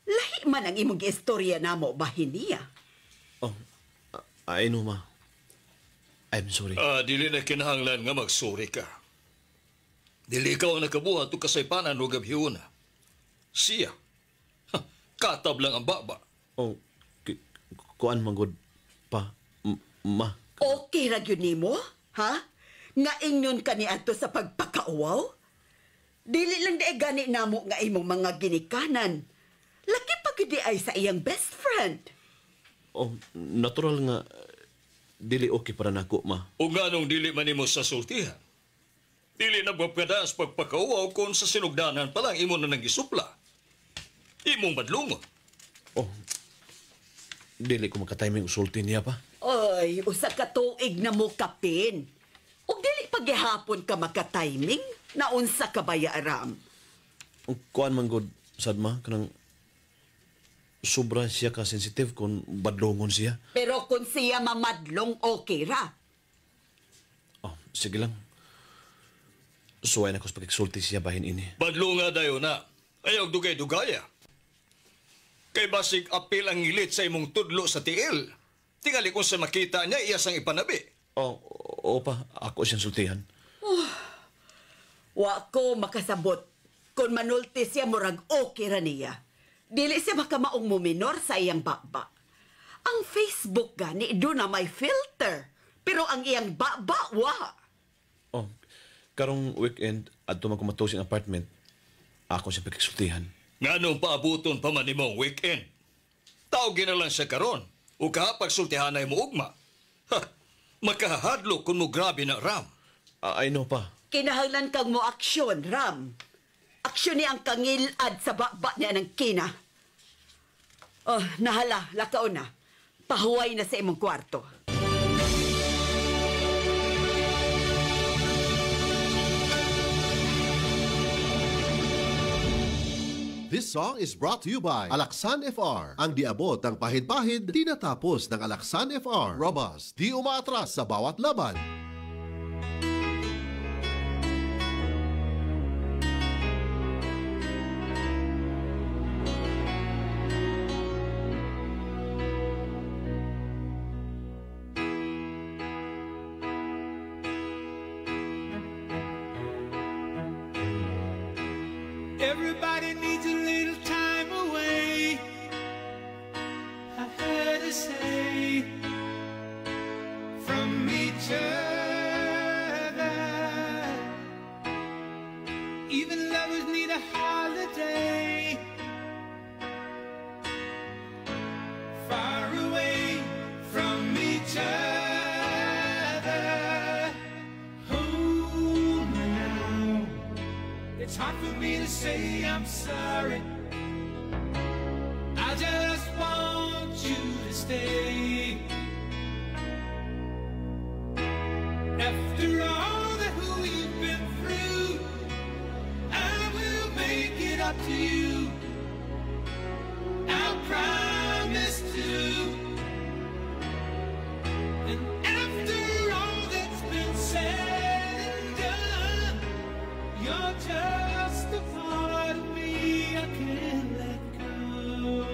Lahi man ang imong istorya namo bahin niya.
I know, ma. I'm sorry.
Dili na kinahanglan nga magsuri ka. Dili ikaw ang nakabuhat o kasaypanan o gabhiuna. Siya. Katab lang ang baba.
Kuan manggod pa, ma.
Okay ra gyud nimo, ha? Nga ingnon ka ni adto sa pagpakauwaw? Dili lang di gani namo nga imong mga ginikanan. Laki pa gyud ay sa iyang best friend.
Natural nga dili okay para nako, ma.
O nga nung dili man nimo sa sultihan. Dili na magpadaas pagpakauwaw kung sa sinugdanan pa lang imo na nagisupla. Imong madlungon.
Dili ko makatiming usulti niya pa.
Ay, usa ka tuig na mo kapin. O dili paghihapon ka makatiming? Naunsa ka ba Aram?
Kuan manggod, sad ma, kanang sobra siya ka sensitive kung badlongon siya.
Pero kung siya mamadlong, okay ra.
Sige lang. Suway na ko sa pagkisulti siya bahin ini.
Badlo nga dayo na. Ayaw dugay-dugaya. Kay basig apil ang ngilit sa imong tudlo sa tiil. Tingali kung sa makita niya, iya sang ipanabi.
Opa, ako siyang sultihan.
Wa ko makasabot. Kung manulti siya, murag okay ra niya. Dili siya makamaong muminor sa iyang baba. Ang Facebook gani, doon na may filter. Pero ang iyang baba, wa.
Karong weekend, adto man ko matusing apartment, ako siya pagkisultihan.
Nga nung paabuton pa man imong weekend. Tawagin na lang siya karon. O kapag sultihan na mo ugma. Makahadlo kung mo grabe na Ram.
I know pa.
Kinahanglan kang mo aksyon, Ram. Aksyon niya ang kangilad sa baba niya ng kina. Nahala, lakaw na. Pahuway na sa imong kwarto.
This song is brought to you by Alaksan FR. Ang diabot ng pahid-pahid, di natapos ng Alaksan FR. Robust, di umaatras sa bawat laban.
Everybody needs a little time away. I heard her say from each other. Even lovers need a holiday. Far away from each other. Hold me now. It's hard for me to say I'm sorry. I just want you to stay. After all that we've been through, I will make it up to you. I promise to. And after all that's been said and done, you're just a part of me I can't let go.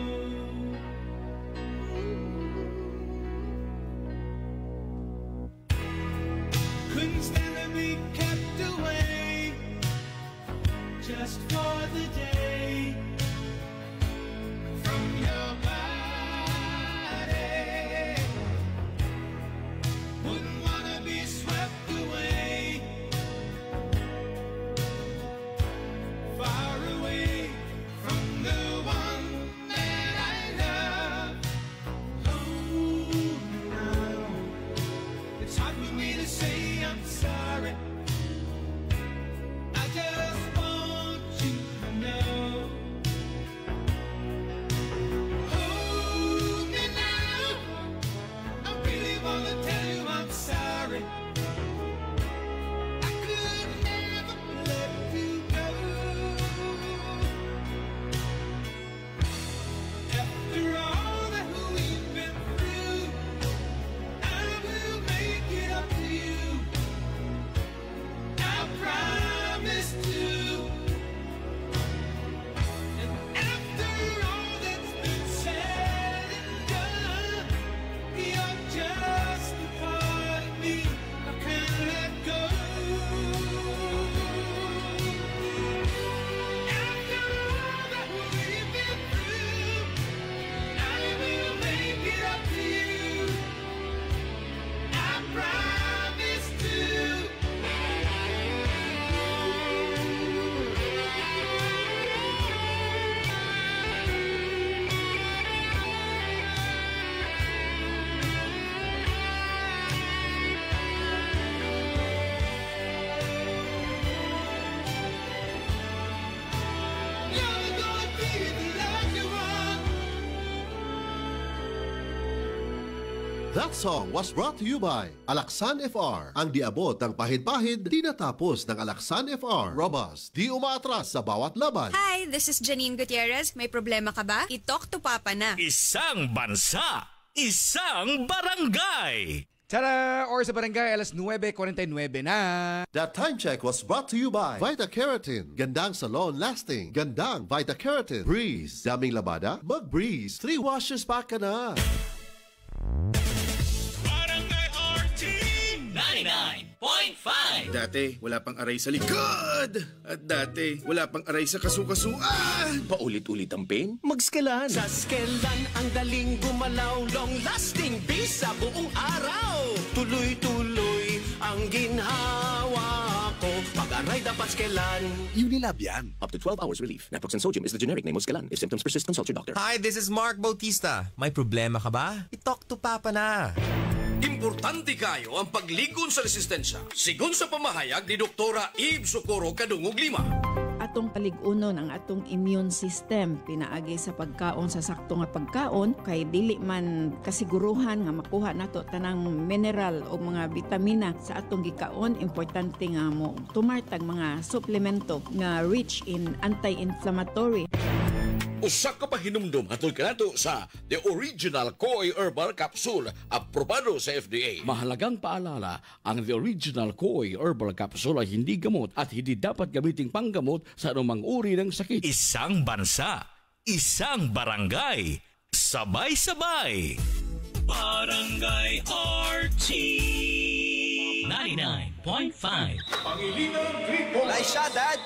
That song was brought to you by Alaksan FR. Ang diabot ng pahid-pahid, di natapos ng Alaksan FR. Robust, di umaatras sa bawat laban.
Hi, this is Janine Gutierrez. May problema ka ba? I-talk to Papa na.
Isang bansa, isang barangay.
Tara! Or sa barangay, alas 9:49 na.
That time check was brought to you by Vita Keratin. Gandang salon lasting. Gandang Vita Keratin. Breeze. Daming labada? Mag-breeze. 3 washes pa ka na.
Barangay RT 99.5.
Dati, wala pang aray sa likod. At dati, wala pang aray sa kasukasuan. Paulit-ulit ang pain? Mag-Skelan.
Sa Skelan, ang daling gumalaw, long-lasting bisa buong araw. Tuloy-tuloy ang ginhawa ko. Pag-aray dapat Skelan.
Unilab yan. Up to 12 hours relief. Naproxen sodium is the generic name of Skelan. If symptoms persist, consult your doctor.
Hi, this is Mark Bautista. May problema ka ba? I-talk to Papa na.
Importante kayo ang pagligon sa resistensya. Sigon sa pamahayag ni Doktora Eve Socorro Kadungog Lima.
Atong paligunon ang atong immune system pinaagi sa pagkaon sa sakto nga pagkaon kay dili man kasiguruhan nga makuha nato tanang mineral o mga vitamina sa atong gikaon. Importante nga mo tumartag mga suplemento nga rich in anti-inflammatory.
Usa ka pa hinumdum hatol kanato sa The Original Koi Herbal Capsule, aprobado sa FDA.
Mahalagang paalala, ang The Original Koi Herbal Capsule ay hindi gamot at hindi dapat gamiting panggamot sa anumang uri ng sakit.
Isang bansa, isang barangay, sabay-sabay. Barangay RT 99.5.
Nice shot, Dad!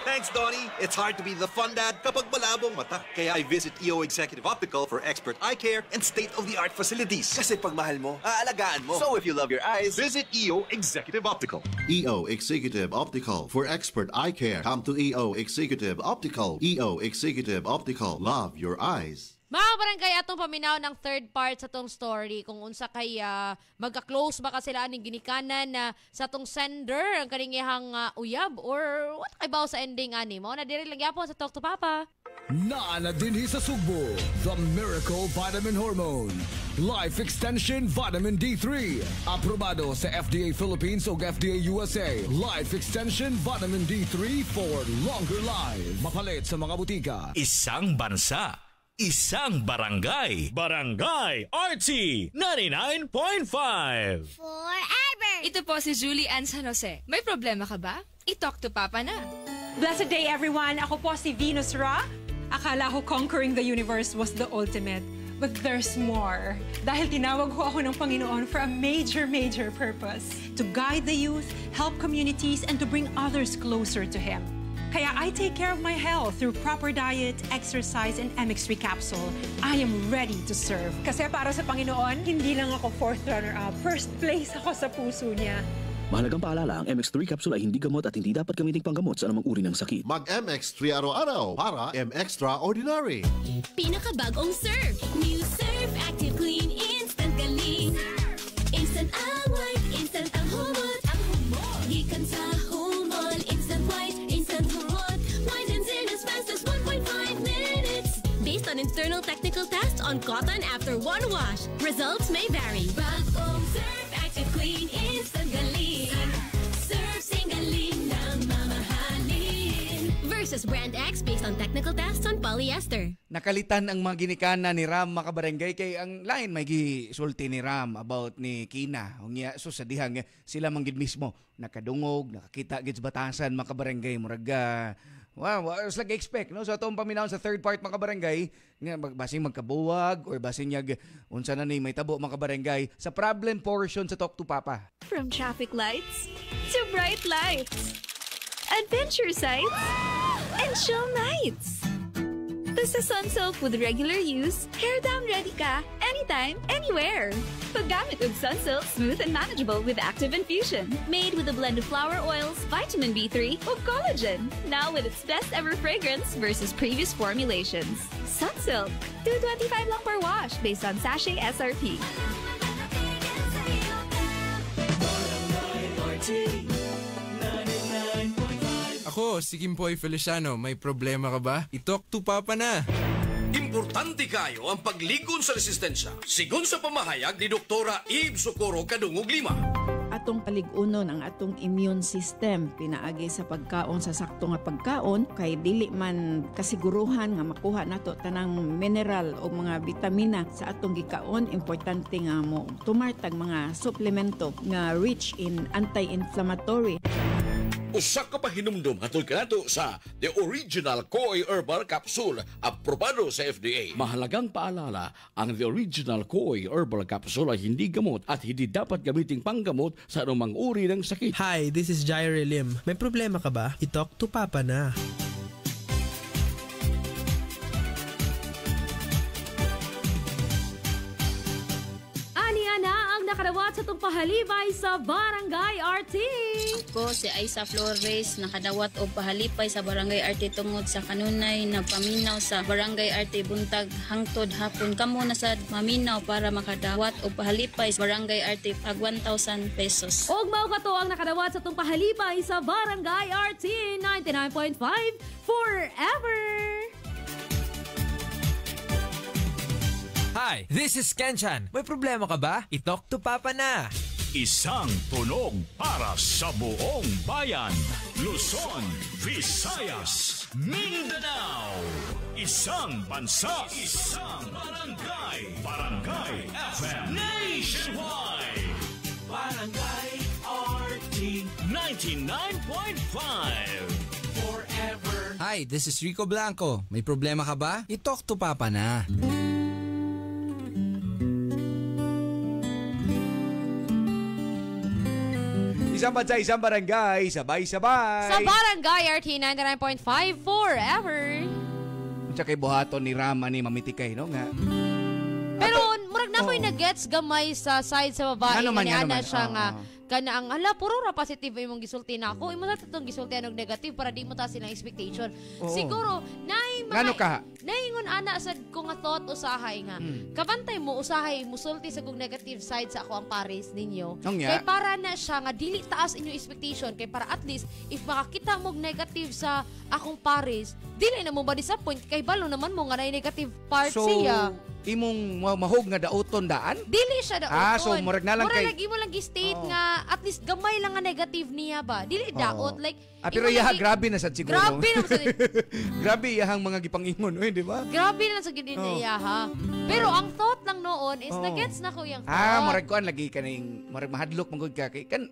Thanks, Donnie. It's hard to be the fun dad kapag malabong mata. Kaya I visit EO Executive Optical for expert eye care and state-of-the-art facilities. Kasi pag mahal mo, aalagaan mo. So if you love your eyes, visit EO Executive Optical.
EO Executive Optical for expert eye care. Come to EO Executive Optical. EO Executive Optical. Love your eyes.
Mga barangay, atong paminaw ng third part sa tong story kung unsa kay magka-close ba ka sila aning ginikanan na sa tong sender ang kaningihang uyab or what kaibaw sa ending ani mo na diri lang yapon sa Talk to Papa.
Naana dinhi sa Sugbo, the Miracle Vitamin Hormone. Life Extension Vitamin D3. Aprobado sa FDA Philippines o FDA USA. Life Extension Vitamin D3 for longer life. Mapalit sa mga butika.
Isang bansa, isang barangay. Barangay RT 99.5.
Forever! Ito po si Julie Ann San Jose. May problema ka ba? I-talk to Papa na.
Blessed day, everyone. Ako po si Venus Ra. Akala ko conquering the universe was the ultimate. But there's more. Dahil tinawag ko ako ng Panginoon for a major, major purpose. To guide the youth, help communities, and to bring others closer to Him. Kaya I take care of my health through proper diet, exercise, and MX3 capsule. I am ready to serve. Kasi para sa Panginoon, hindi lang ako fourth runner-up. First place ako sa puso niya.
Mahalagang paalala, ang MX3 capsule ay hindi gamot at hindi dapat gamiting panggamot sa anumang uri ng sakit.
Mag-MX3 araw-araw para M-Extraordinary.
Pinakabagong Surf. New Surf Active Clean Instant Galing. Instant ang white, instant ang humot. Gikan sa humol, instant white, instant humot. Whitens in as fast as 1.5 minutes. Based on internal technical tests on cotton after one wash. Results may vary. Bagong Surf Active Clean Instant Galing. Surf sing galing na mamahalin. Versus Brand X based on technical tests on polyester.
Nakalitan ang mga ginikanan ni Ram makabarangay kay ang lain may gisulti ni Ram about ni Kina. Unya so sa dihang sila manggid mismo nakadungog, nakakita gid batasan makabarangay murag wow, was like expect no so atong paminaw sa third part makabarangay nga basing magkabuwag or basing yag unsa na ni may tabo makabarangay sa problem portion sa Talk to Papa.
From traffic lights to bright lights, adventure sites, and chill nights. Basta Sunsilk with regular use, hair down ready ka, anytime, anywhere. Paggamit of Sunsilk, smooth and manageable with active infusion. Made with a blend of flower oils, vitamin B3, or collagen. Now with its best ever fragrance versus previous formulations. Sunsilk, $2.25 lang per wash based on sachet SRP.
Ako, si Kimpoy Feliciano. May problema ka ba? I-talk to Papa na.
Importante kayo ang pagligon sa resistensya. Sigon sa pamahayag ni Doktora Eve Socorro Kadungog Lima.
Atong paligunon ang atong immune system pinaagi sa pagkaon sa sakto nga pagkaon kay dili man kasiguruhan nga makuha nato tanang mineral o mga vitamina sa atong gikaon. Importante nga mo tumartag mga suplemento nga rich in anti-inflammatory.
Usa ka pa hinumdum hatol kanato sa The Original Koi Herbal Capsule, aprobado sa FDA. Mahalagang paalala, ang The Original Koi Herbal Capsule ay hindi gamot at hindi dapat gamiting panggamot sa anumang uri ng sakit.
Hi, this is Jaire Lim. May problema ka ba? I-talk to Papa na.
Nakadawat sa itong pahalipay sa Barangay RT.
Ako si Aisa Flores, nakadawat o pahalipay sa Barangay RT tungod sa kanunay na paminaw sa Barangay RT buntag hangtod hapon. Kamo na sa maminaw para makadawat o pahalipay sa Barangay RT pag 1,000 pesos.
Og mao kato ang nakadawat sa itong pahalipay sa Barangay RT 99.5 forever.
Hi, this is Kenchan. May problema ka ba? I-talk to Papa na.
Isang tunog para sa buong bayan. Luzon, Visayas, Mindanao. Isang bansa, isang barangay. Barangay FM Nationwide. Barangay RT 99.5
forever. Hi, this is Rico Blanco. May problema ka ba? I-talk to Papa na.
Isang bansa, isang barangay, sabay-sabay.
Sa Barangay RT 99.5 forever.
Unsa kay buhaton ni Rama ni Mamitikay, no nga.
Pero murag na ko'y nag-gets gamay sa side sa babae
Ano man,
nga
ano man.
siya nga kana ang ala puro ra positive imong gisulti na ako imo na tatong gisulti anog negative para di mo ta silang expectation.
Oo.
Siguro nay
Ngano ka?
naingon ana sad ko nga thought usahay nga kabantay mo usahay musulti sa kung negative side sa ako ang pares ninyo.
Nga.
Kay para na siya nga dili taas inyo expectation kay para at least if makakita mo negative sa akong pares dili na mo ba disappoint kay balo naman mo nga nay negative part siya.
Imong mahog nga daoton daan?
Dili siya daoton.
So murag na lang kay
lagi mo lang gi-state nga at least gamay lang nga negative niya ba. Dili daot like
pero yaha grabe na sad siguro.
Grabe na sad.
Grabe yahang mga gipangingon, di ba?
Grabe na sa gid niya ha. Pero ang thought lang noon is na-gets na ko yung
murag kuan lagi kaning murag mahadlok mangud ka kay kan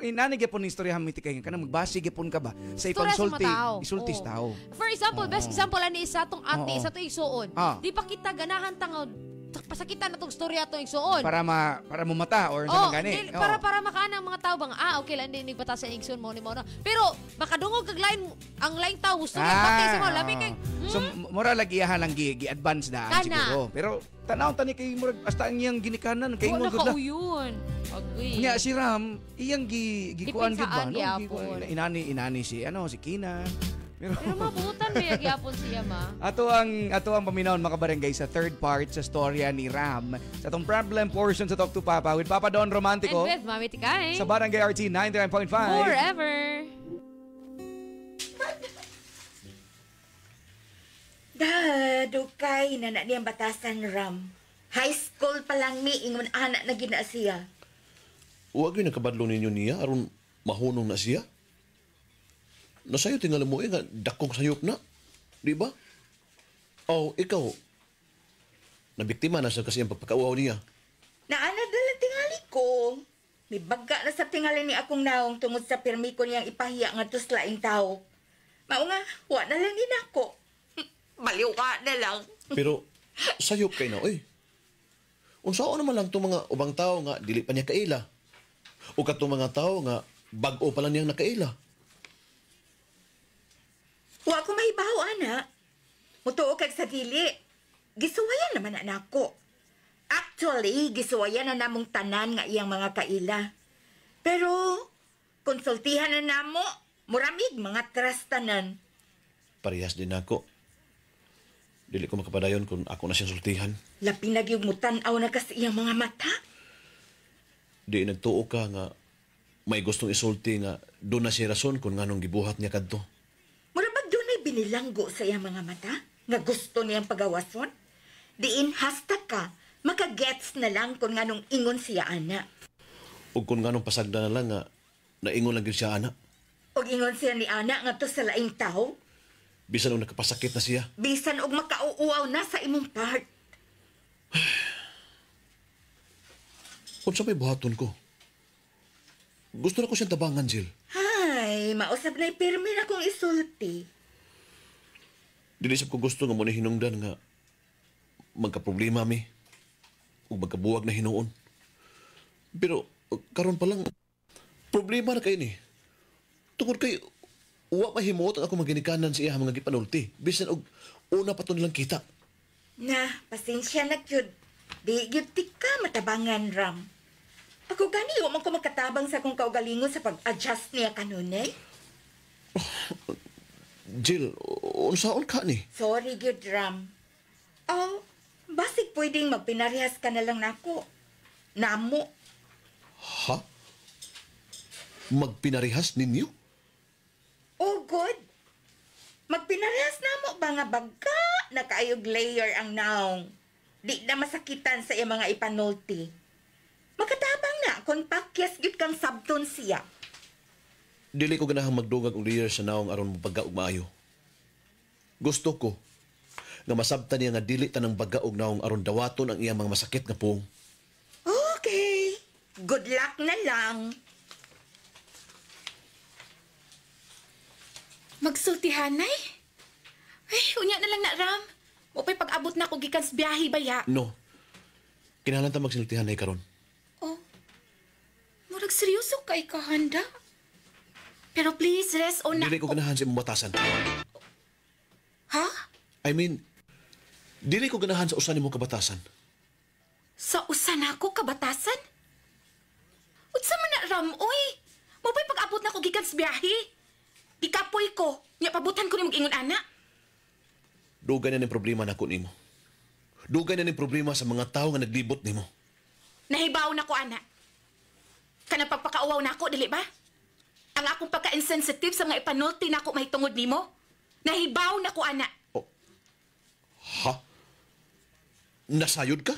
inani gyapon ni istorya hamiti kay kana magbasi gyapon ka ba sa ipangsulti isulti sa tao.
For example, best example ani isa tong ate sa to igsuon. Di pa kita ganahan tangod pasakitan na tong storya to igsuon.
Para mo mata or sa gani.
Para makaana ang mga tao bang okay lang din batasan ang igsuon mo ni mo na. Pero makadungog kag line ang line tao gusto niya patay sa mo labi kay
So mura lagi iyahan lang gi-advance daan siguro. Pero tanaw tani kay murag hasta ang iyang ginikanan kay ingol gud la. Nya si Ram iyang gikuan gid ba no? Inani si si Kina.
Pero mabutan ba gyapon siya ma?
Ato ang paminawon mga barangay sa third part sa storya ni Ram sa tong problem portion sa Talk to Papa with Papa Don Romantico.
And with Mami Tikay.
Sa Barangay RT 99.5
forever.
Dukay na niyang batasan Ram. High school pa lang ni ingon anak na gina siya.
Huwag yung nakabadlo ninyo niya aron mahunong na siya. Nasayo tingala mo nga dakong sayop na. Di ba? Ikaw. Nabiktima na sa kasi ang pagpakauaw niya.
Naana dalang tingali ko. May baga na sa tingali ni akong naong tungod sa pirmi ko niyang ipahiya nga tuslaing tao. Mao nga, wa na lang din ako. Baliw ka na lang.
Pero sayop kay na, unsao naman lang itong mga ubang tao nga dili pa niya kaila. O katong mga tao nga bag-o pa lang niyang nakaila.
Wa ko mahibaw, ana. Mutuo kag sa dili. Gisuwayan naman na ako. Actually, gisuwayan na namong tanan nga iyang mga kaila. Pero, konsultihan na namo, muramig mga trastanan.
Parehas din ako. Dili ko makapadayon kung ako na siyang sultihan.
Lapi nagyugmutan aw na kasi iyang mga mata.
Di nagtuo ka nga may gustong isulti nga doon na siya rason kung nganong gibuhat niya kadto.
Murabag doon ay binilanggo sa iyang mga mata? nga gusto niyang pagawason. Diin hasta ka, makagets na lang kung nganong ingon siya ana.
O kung nganong pasagda na lang nga, naingon lang yun siya, ana.
O ingon siya ni ana nga to sa laing tao.
Bisan o nakapasakit na siya.
Bisan og makauuaw na sa imong part.
Kung sa may buhaton ko, gusto na ko siyang tabangan, Jill.
Hay, mausap na ipirmi na kong isulti.
Dinisip ko gusto nga mo na hinungdan nga magka-problema mi o magkabuwag na hinuon. Pero karon pa lang, problema na kayo ni. Tungkol kay uwa mahimot ang ako maginikanan sa iya mga gipanulti. Bisan og una pa to nilang kita.
Na, pasensya na kyud. Di gyud ka matabangan, Ram. Ako gani, wa man ko magkatabang sa kong kaugalingon sa pag-adjust niya kanunay.
Jill, unsaon ka ni?
Sorry, gyud, Ram. Oh, basig pwedeng magpinarehas ka na lang nako. Namo.
Ha? Magpinarehas ninyo?
Oh, good. Magpinarehas namo ba nga bagka na kaayog layer ang naong. Di na masakitan sa iya mga ipanulti. Magkatabang na kung pakyas gyud kang sabton siya.
Dili ko ganahang magdungag og layer sa naong aron mo pagka og maayo. Gusto ko nga masabtan niya nga dili tanang baga og naong aron dawaton ang iyang mga masakit nga puong.
Okay. Good luck na lang.
Magsultihanay? Ay, unya na lang na, Ram. O pa'y pag-abot na ko gikan sa biyahe baya.
No. Kinahanglan ta magsiltihan na karon.
Oh. Murag seryoso kay kahanda. Pero please, rest on na...
Dili ko ganahan sa imong batasan.
Ha?
I mean, dili ko ganahan sa usan imong kabatasan.
Sa usan ako kabatasan? Unsa man na, Ram, oy? Mo pa'y pag-abot na ko gikan sa biyahe. Ikapoy ko. Nya pabutan ko ni mag-ingon ana.
Dugay na ning problema nako nimo. Dugay na ning problema sa mga tawo nga naglibot nimo.
Nahibaw na ko, ana. Kanang pagpakauwaw na ako, dili ba? Ang akong pagka-insensitive sa mga ipanulti na ako mahitungod nimo. Nahibaw na ko, ana.
Ha? Nasayod ka?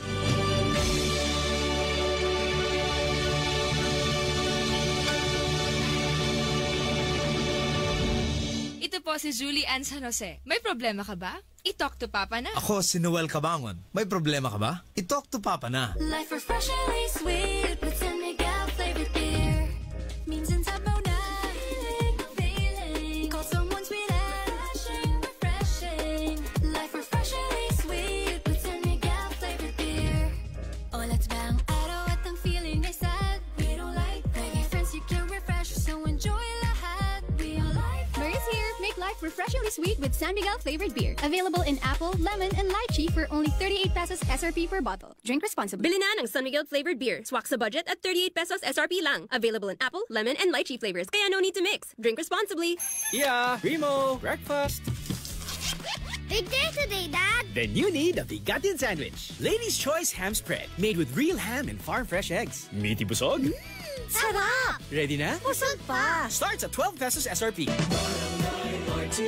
Ito po si Julie Ann San Jose. May problema ka ba? I-talk to Papa na.
Ako si Noel Cabangon. May problema ka ba? I-talk to Papa na.
Life refreshingly sweet with San Miguel flavored beer. Minsan sabaw na feeling. Call someone sweet and refreshing. Life refreshingly sweet with San Miguel flavored beer. Oh, let's bang araw at ang feeling ay sad. We don't like reggae friends you can refresh, so enjoy lahat. We all like
Murray's here. Make life refreshingly sweet with San Miguel flavored beer. Available in apple, lemon, and lychee for only 38 pesos SRP per bottle. Drink responsibly.
Bili na ng San Miguel flavored beer. Swak sa budget at 38 pesos SRP lang. Available in apple, lemon, and lychee flavors. Kaya no need to mix. Drink responsibly.
Yeah, Primo, breakfast.
Big day today, Dad.
Then you need a Bigatin sandwich. Lady's Choice ham spread. Made with real ham and farm fresh eggs. Meaty busog.
Sarap!
Ready na?
Busog pa!
Starts at 12 pesos SRP.
Barangay RT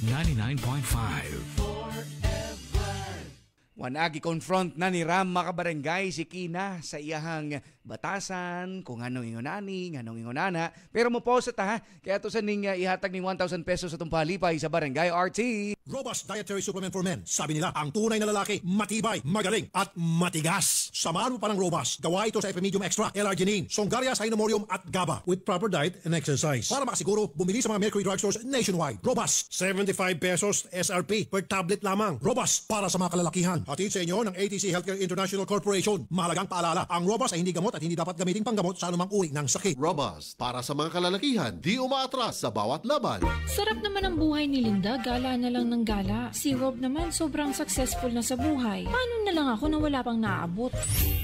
99.5.
Wanagi confront na ni Ram makabarangay si Kina sa iyahang batasan kung anong ingonani, anong ingonana. Pero mo po sa ta, kaya to sa ning ihatag ning 1,000 pesos sa itong palipay sa Barangay RT.
Robust Dietary Supplement for Men. Sabi nila, ang tunay na lalaki, matibay, magaling, at matigas. Samahan mo pa ng Robust. Gawa ito sa Epimedium Extra, L-Arginine, Songaria Cynomorium at GABA. With proper diet and exercise. Para makasiguro, bumili sa mga Mercury Drugstores nationwide. Robust, 75 pesos SRP per tablet lamang. Robust, para sa mga kalalakihan. Hatid sa inyo ng ATC Healthcare International Corporation. Mahalagang paalala, ang Robust ay hindi gamot at hindi dapat gamitin panggamot sa anumang uri ng sakit.
Robust, para sa mga kalalakihan, di umaatras sa bawat laban.
Sarap naman ang buhay ni Linda. Gala na lang ng ng gala. Si Rob naman sobrang successful na sa buhay. Paano na lang ako na wala pang naaabot?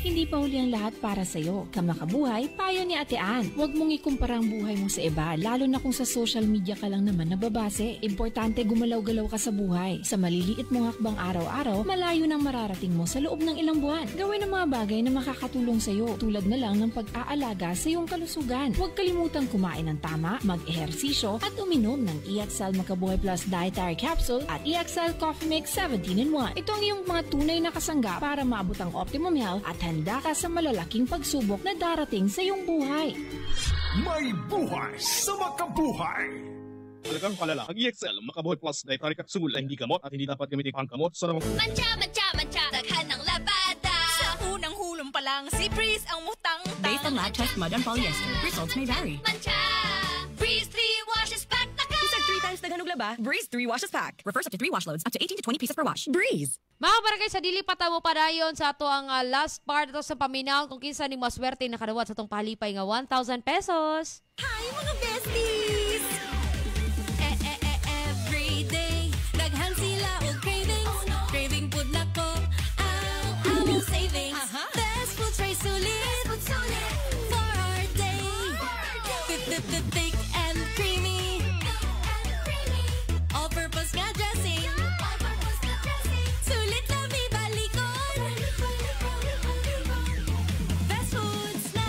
Hindi pa huli ang lahat para sa'yo. Kamakabuhay, payo ni Ate Ann. Huwag mong ikumpara ang buhay mo sa iba, lalo na kung sa social media ka lang naman nababase. Importante gumalaw-galaw ka sa buhay. Sa maliliit mong hakbang araw-araw, malayo nang mararating mo sa loob ng ilang buwan. Gawin ang mga bagay na makakatulong sa'yo, tulad na lang ng pag-aalaga sa iyong kalusugan. Huwag kalimutang kumain ng tama, mag-ehersisyo, at uminom ng EXL Makabuhay Plus Dietary Capsule at EXL Coffee Mix 17-in-1. Ito ang iyong mga tunay na kasangga para maabot ang optimum health at handa ka sa malalaking pagsubok na darating sa iyong buhay.
May buhay sa makabuhay!
Talagang palala. Ang EXL Makabuhay Plus Dietary Capsule ay hindi gamot at hindi dapat gamitin pang gamot sa
Mancha, daghan ng labada. Sa unang hulong pa lang, si Breeze ang mutang.
Based on lab test mud and polyester, results may vary.
Mancha! Breeze 3 washes pack na ka!
Isang 3 times daghan og laba, Breeze 3 washes pack. Refers up to 3 wash loads, up to 18 to 20 pieces per wash. Breeze!
Mga barangay, sa dili pa mo padayon sa ato ang last part ito sa paminaw kung kinsa ning maswerte nakadawat sa itong palipay nga 1,000 pesos.
Hi mga besties! Every day, daghan sila og cravings. Craving food na ko, ang savings. Best food tray sulit for our day. Thick and creamy. All-purpose nga dressing. Sulit na may balikon. Best foods na.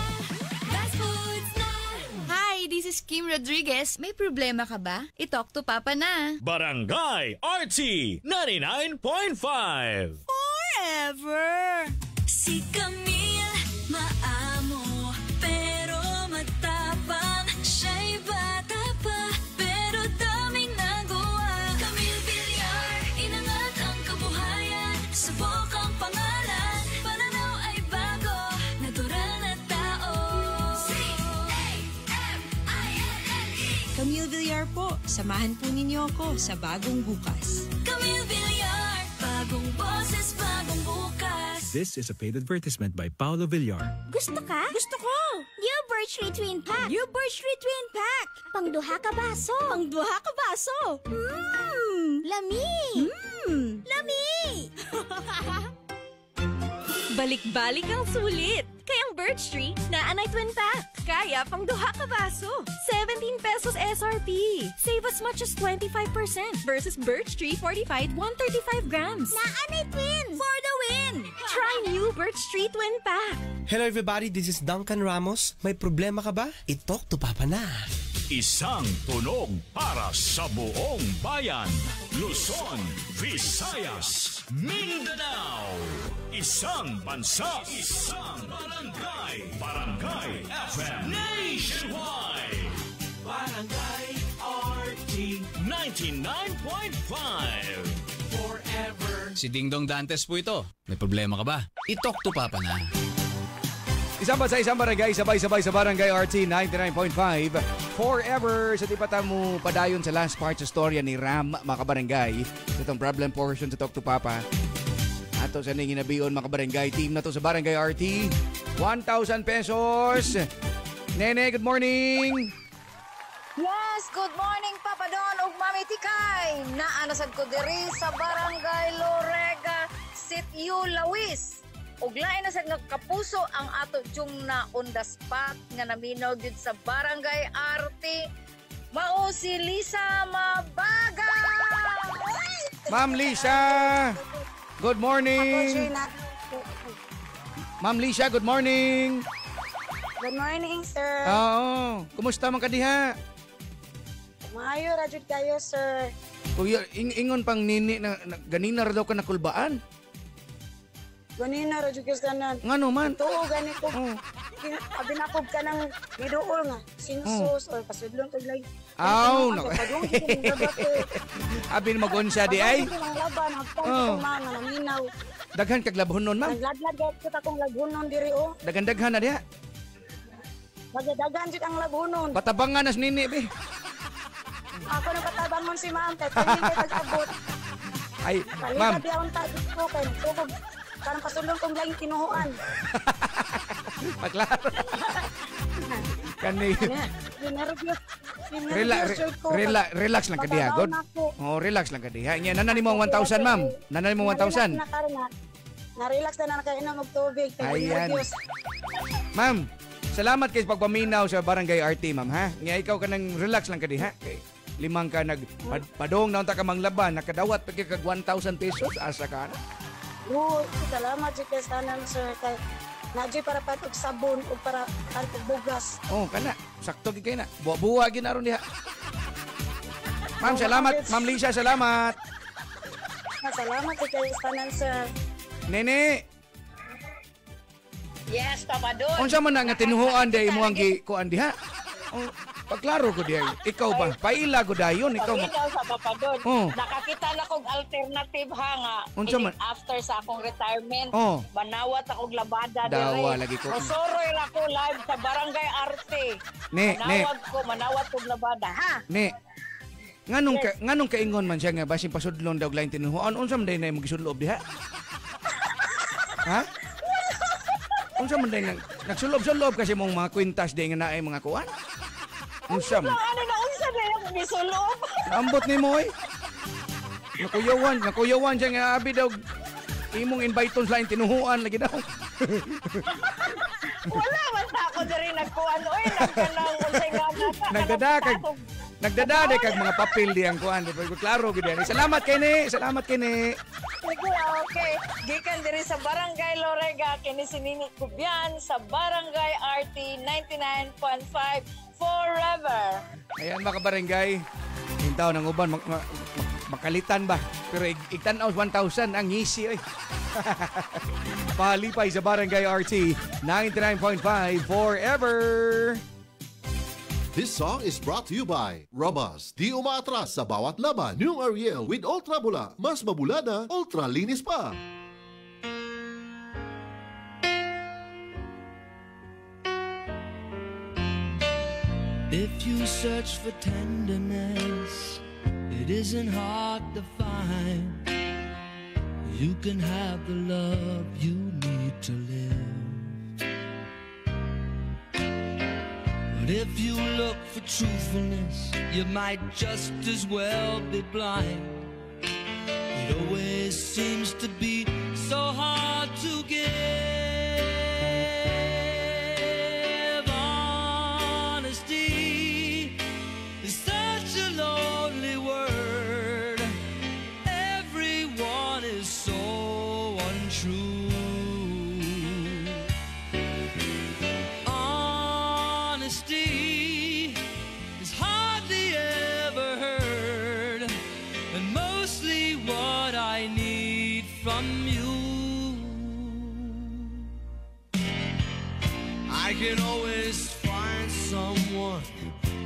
Hi, this is Kim Rodriguez. May problema ka ba? I-talk to Papa na.
Barangay RT 99.5.
Forever! Si Camille, maamo, pero matapang. Siya'y bata pa, pero daming nagawa. Camille Villar, inangat ang kabuhayan. Subok ang pangalan, pananaw ay bago. Natural na tao. C-A-M-I-L-L-E
Camille Villar po, samahan po ninyo ako sa bagong bukas.
Camille Villar, bagong boses, bagong bukas.
This is a paid advertisement by Paolo Villar.
Gusto ka? Gusto ko! New Birch Twin Pack! New Birch Twin Pack! Pangduha ka baso! Pangduha ka baso! Lami! Lami!
Balik-balik ang sulit. Kaya ang Birch Tree, naanay twin pack. Kaya pang duha ka baso. 17 pesos SRP. Save as much as 25% versus Birch Tree fortified 135 grams.
Naanay twin! For the win!
Try new Birch Tree twin pack.
Hello everybody, this is Duncan Ramos. May problema ka ba? I-talk to Papa na.
Isang tunog para sa buong bayan. Luzon, Visayas, Mindanao. Isang bansa, isang barangay. Barangay FM Nationwide. Barangay RT 99.5. Forever.
Si Dingdong Dantes po ito. May problema ka ba? I-talk to Papa na.
Isang bansa, isang barangay, sabay-sabay sa Barangay RT 99.5. Forever, sa tipata mo padayon sa last part sa storya ni Ram, mga kabarangay. Itong problem portion sa Talk to Papa. Ato sa ning hinabion, mga kabarangay. Team na to sa Barangay RT. 1,000 pesos. Nene, good morning.
Yes, good morning Papa Don ug Mami Tikay. Naanasad ko diri sa Barangay Lorega, Sitio Lawis. Ug lain na sad nga kapuso ang ato jung na on the spot nga naminaw gid sa Barangay RT. Mao si Lisa Mabaga.
Ma'am Lisa, good morning. Ma'am Lisa, good morning.
Good morning, sir.
Oo, kumusta man ka diha?
Maayo ra jud kayo, sir.
Kuya, ingon pang nini na ganina ra daw ka nakulbaan.
Ganina ra jud kanan.
Ngano man?
Tuo gani ko. Abi na ko ka nang biduol nga. Sinsus or pasudlon tag lay.
Aw, no. Abi na mag-unsa di ay?
Oh.
Daghan kag labhonon, ma'am.
Nagladlad gyud akong labhonon diri o.
Daghan-daghan na diha.
Magdaghan jud ang labhonon.
Patabangan nas nini be.
Ako na patabangon si ma'am kay kani kay tag-abot.
Ay, ma'am.
Kali ka ko kay tugog. Karang pasulong kong laing kinuhuan.
Paklaro. Kani. Relax lang ka diha, God. Oh, relax lang ka diha. Nya nanani mo 1,000, ma'am. Nanani mo 1,000.
Na-relax na nakainom og tubig.
Ayan. Ma'am, salamat kay pagpaminaw sa Barangay RT, ma'am, ha? Nya ikaw ka nang relax lang ka diha. Okay. Limang ka padong naon ta ka manglaban, nakadawat pa kag 1,000 pesos asa ka na.
Oo, salamat jud kay tanan sir kay nadyo para patog sabon o para patog bugas.
Oh, kana. Sakto gid kay na. Buwa gid aron diha. Ma'am, salamat. Ma'am Lisa, salamat.
Salamat kay tanan sir.
Nene.
Yes, Papa Don.
Unsa man nga tinuhuan day mo ang kuan diha? Oh, pagklaro ko diha. Ikaw ba? Paila ko dayon ikaw.
Ikaw sa Papa Don.
Oh.
Nakakita na kog alternative ha nga.
Unsa man?
After sa akong retirement,
Oh.
manawat akong labada
Dawa lagi ko.
Mosoroy ra ko live sa Barangay Arte. Manawat kog labada, ha?
Ne. Nganong kaingon man siya nga basin pasudlon daw lain tinuhuan. Unsa man day na imong gisulob diha? Ha? Unsa man day nagsulob-sulob kasi mong mga kwintas day nga naay mga kuan? Unsa man?
Ano na unsa day ang gisulob?
Ambot nimo oy. Nakuyawan siya nga abi daw imong invitons lain tinuhuan lagi daw.
Wala man ta ako diri nagkuan oy nagkanang unsay nga nata.
Nagdadade kag mga papel di ang kuan. Klaro gid yan. Salamat kini.
Sige, okay. Gikan diri sa Barangay Lorega kini si Nini Kubyan sa Barangay RT 99.5 forever.
Ayan mga barangay. Hintaw ng uban makalitan ba? Pero igtanaw 1,000 ang ngisi oy. Palipay sa Barangay RT 99.5 forever.
This song is brought to you by Robas. Di umaatras sa bawat laban. New Ariel with Ultra Bula. Mas mabulada, ultra linis pa.
If you search for tenderness, it isn't hard to find. You can have the love you need to live. But if you look for truthfulness, you might just as well be blind. It always seems to be so hard to give. Honesty is such a lonely word. Everyone is so untrue. Honesty is hardly ever heard, and mostly what I need from you. I can always find someone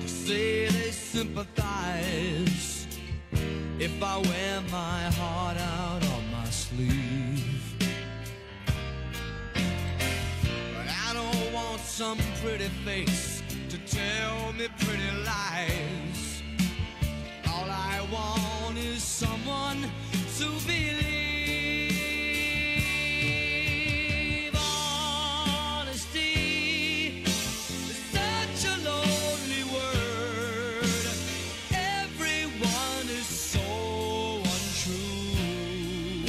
to say they sympathize if I wear my heart out on my sleeve. But I don't want some pretty face to tell me pretty lies. All I want is someone to believe. Honesty is such a lonely word. Everyone is so untrue.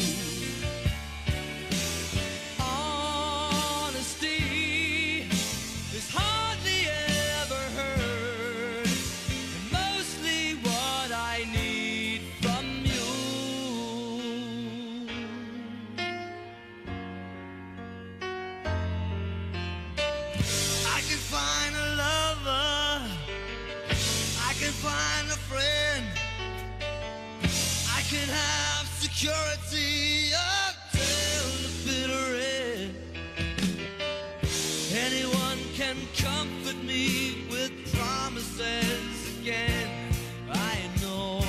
Honesty is hardly ever heard, and mostly what I need from you. I can find a lover, I can find a friend, I can have security up till the bitter end. Anyone can comfort me with promises again. I know.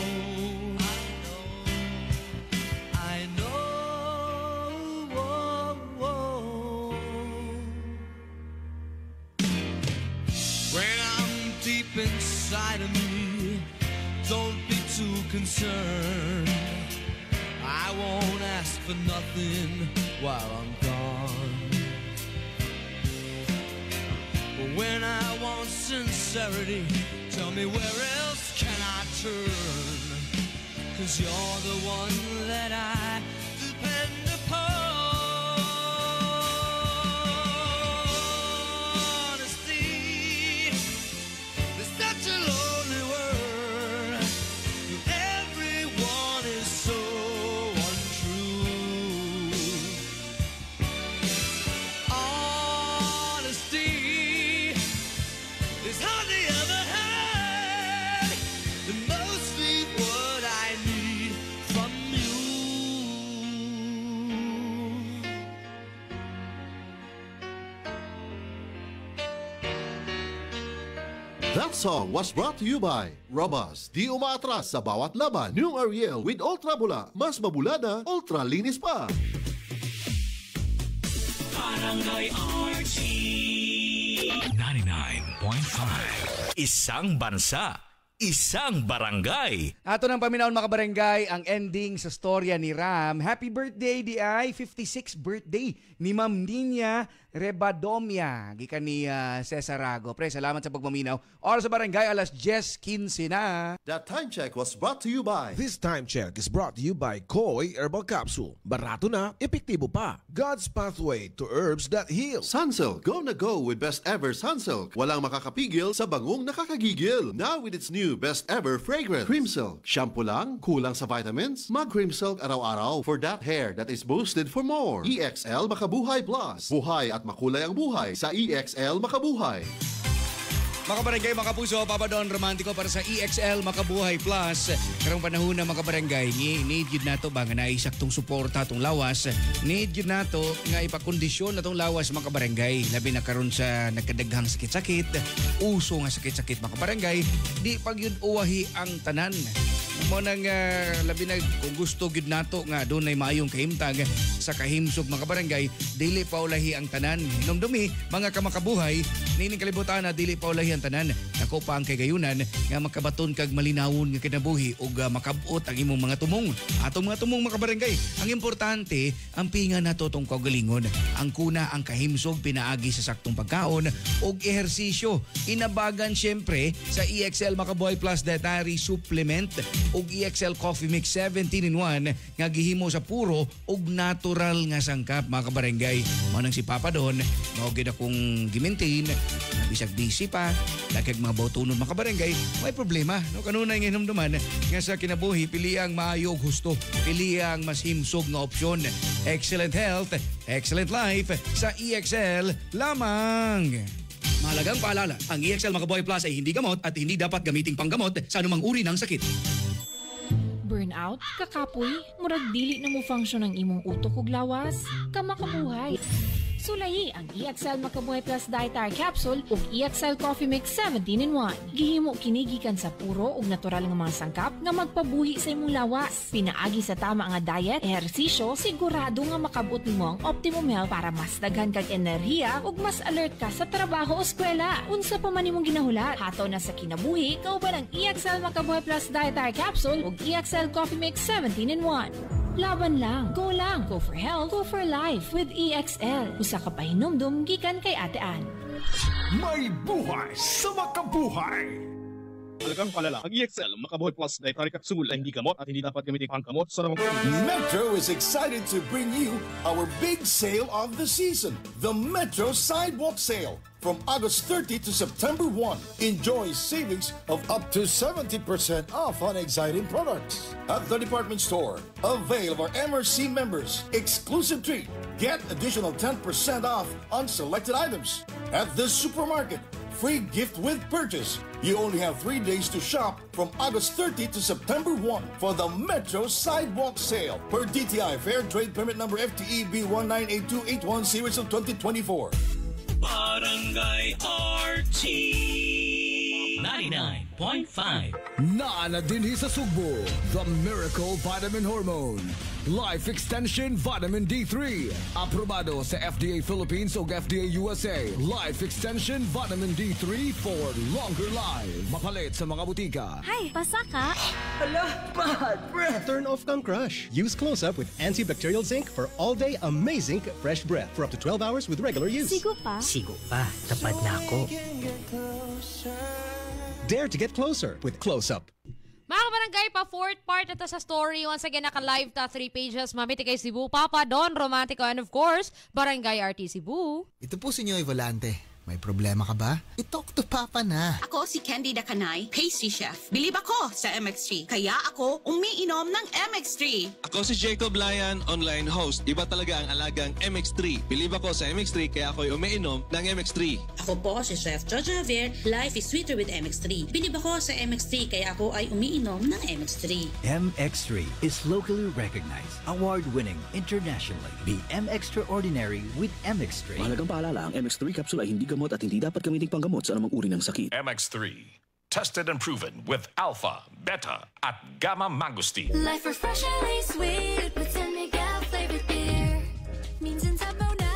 When I'm deep inside of me, don't be too concerned. I won't ask for nothing while I'm gone. But when I want sincerity to Tell me where else can I turn? 'Cause you're the one that I depend upon. Honesty is such a lonely word. Everyone is so untrue. Honesty is hardly ever had, and mostly what I need from you.
That song was brought to you by Robas. Di umaatras sa bawat laban. New Ariel with Ultra Bula. Mas mabulada, ultra linis pa.
Barangay RT 99.5. Isang bansa, isang barangay.
Ato ng paminaon mga barangay ang ending sa storya ni Ram. Happy birthday di ay 56th birthday ni Ma'am Nina Rebadomia gikan ni Cesar Rago. Pre, salamat sa pagmaminaw. Oras sa barangay alas 10:15 na.
That time check was brought to you by
This time check is brought to you by Koi Herbal Capsule. Barato na, epektibo pa. God's pathway to herbs that heal.
Sunsilk. Go na go with best ever Sunsilk. Walang makakapigil sa bangong nakakagigil. Now with its new best ever fragrance. Cream Silk. Shampoo lang? Kulang sa vitamins? Mag Cream Silk araw-araw for that hair that is boosted for more. EXL Makabuhay Plus. Buhay at makulay ang buhay sa EXL Makabuhay.
Mga barangay, mga puso, Papa Don Romantiko para sa EXL Makabuhay Plus. Karong panahon na mga barangay, need yun nato ba nga naisaktong suporta atong lawas. Need yun nato nga ipakondisyon atong lawas mga barangay. Labi na karon sa nagkadaghang sakit-sakit, uso nga sakit-sakit mga barangay, di pag yun uwahi ang tanan. Mo nang labi na kung gusto gid nato nga dunay maayong kahimtang sa kahimsog mga barangay, dili paulahi ang tanan. Hinumdumi mga kamakabuhay, nining kalibutan na dili paulahi ang tanan. Ako pa ang kagayunan nga makabaton kag malinawon nga kinabuhi ug makabot ang imong mga tumong. Atong mga tumong mga barangay, ang importante ang pinga nato tong kaugalingon. Ang kuna ang kahimsog pinaagi sa saktong pagkaon ug ehersisyo. Inabagan syempre sa EXL Makabuhay Plus Dietary Supplement ug EXL Coffee Mix 17-in-1 nga gihimo sa puro ug natural nga sangkap mga kabarangay. Manang si Papa Don, mao gid akong gimaintain, bisag busy pa, lakag mga bautunon mga kabarangay, may problema. No kanunay nga hinumduman nga sa kinabuhi pili ang maayo ug husto, pili ang mas himsog nga opsyon. Excellent health, excellent life sa EXL lamang. Mahalagang paalala, ang EXL Makabuhay Plus ay hindi gamot at hindi dapat gamiting panggamot sa anumang uri ng sakit.
Burnout, kakapoy, murag dili na mo function ang imong utok ug lawas, kamakabuhay. Sulayi ang EXL Makabuhay Plus Dietary Capsule ug EXL Coffee Mix 17-in-1. Gihimo kini gikan sa puro ug natural nga mga sangkap nga magpabuhi sa imong lawas. Pinaagi sa tama nga diet, ehersisyo, sigurado nga makabot nimo ang optimum health para mas daghan kag enerhiya ug mas alert ka sa trabaho o eskwela. Unsa pa man imong ginahulat, hataw na sa kinabuhi, kauban ang EXL Makabuhay Plus Dietary Capsule ug EXL Coffee Mix 17-in-1. Laban lang, go for health, go for life with EXL. Usa ka pahinumdum gikan kay Ate Ann.
May buhay sa makabuhay!
Talagang palala, ang EXL Makabuhay Plus Dietary Capsule ay hindi gamot at hindi dapat gamitin panggamot sa namang
Metro is excited to bring you our big sale of the season, the Metro Sidewalk Sale. From August 30 to September 1, enjoy savings of up to 70% off on exciting products. At the department store, avail of our MRC members exclusive treat. Get additional 10% off on selected items. At the supermarket, free gift with purchase. You only have 3 days to shop from August 30 to September 1 for the Metro Sidewalk Sale per DTI Fair Trade Permit number FTE B198281 series of 2024.
Barangay RT 99.5.
Naana dinhi sa Sugbo, the Miracle Vitamin Hormone. Life Extension Vitamin D3. Aprobado sa FDA Philippines o FDA USA. Life Extension Vitamin D3 for longer life. Mapalit sa mga butika.
Hay, basa ka?
Hala, bad breath! Turn off kang crush. Use Close-Up with antibacterial zinc for all-day amazing fresh breath for up to 12 hours with regular use.
Sigo pa?
Sigo pa. Tapad na ako.
Dare to get closer with Close Up.
Mga kabarangay, pa fourth part na to sa story. Once again, naka-live ta 3 pages. Mamiti kay Cebu, Papa Don Romantico, and of course, Barangay RT Cebu.
Ito po si Nyoy Volante. May problema ka ba? I-talk to Papa na.
Ako si Candida Canay, pastry chef. Bilib ako sa MX3. Kaya ako umiinom ng MX3.
Ako si Jacob Layan, online host. Iba talaga ang alagang MX3. Bilib ako sa MX3 kaya ako'y umiinom ng MX3.
Ako po si Chef Jojo Javier. Life is sweeter with MX3. Bilib ako sa MX3 kaya ako ay umiinom ng MX3.
MX3 is locally recognized, award-winning internationally. Be extraordinary with MX3.
Mahalagang paalala, ang MX3 capsule ay hindi gamot at hindi dapat gamitin panggamot sa anumang uri ng sakit.
MX3. Tested and proven with alpha, beta, at gamma mangosteen.
Life refreshingly sweet with San Miguel flavored beer. Minsan sabaw na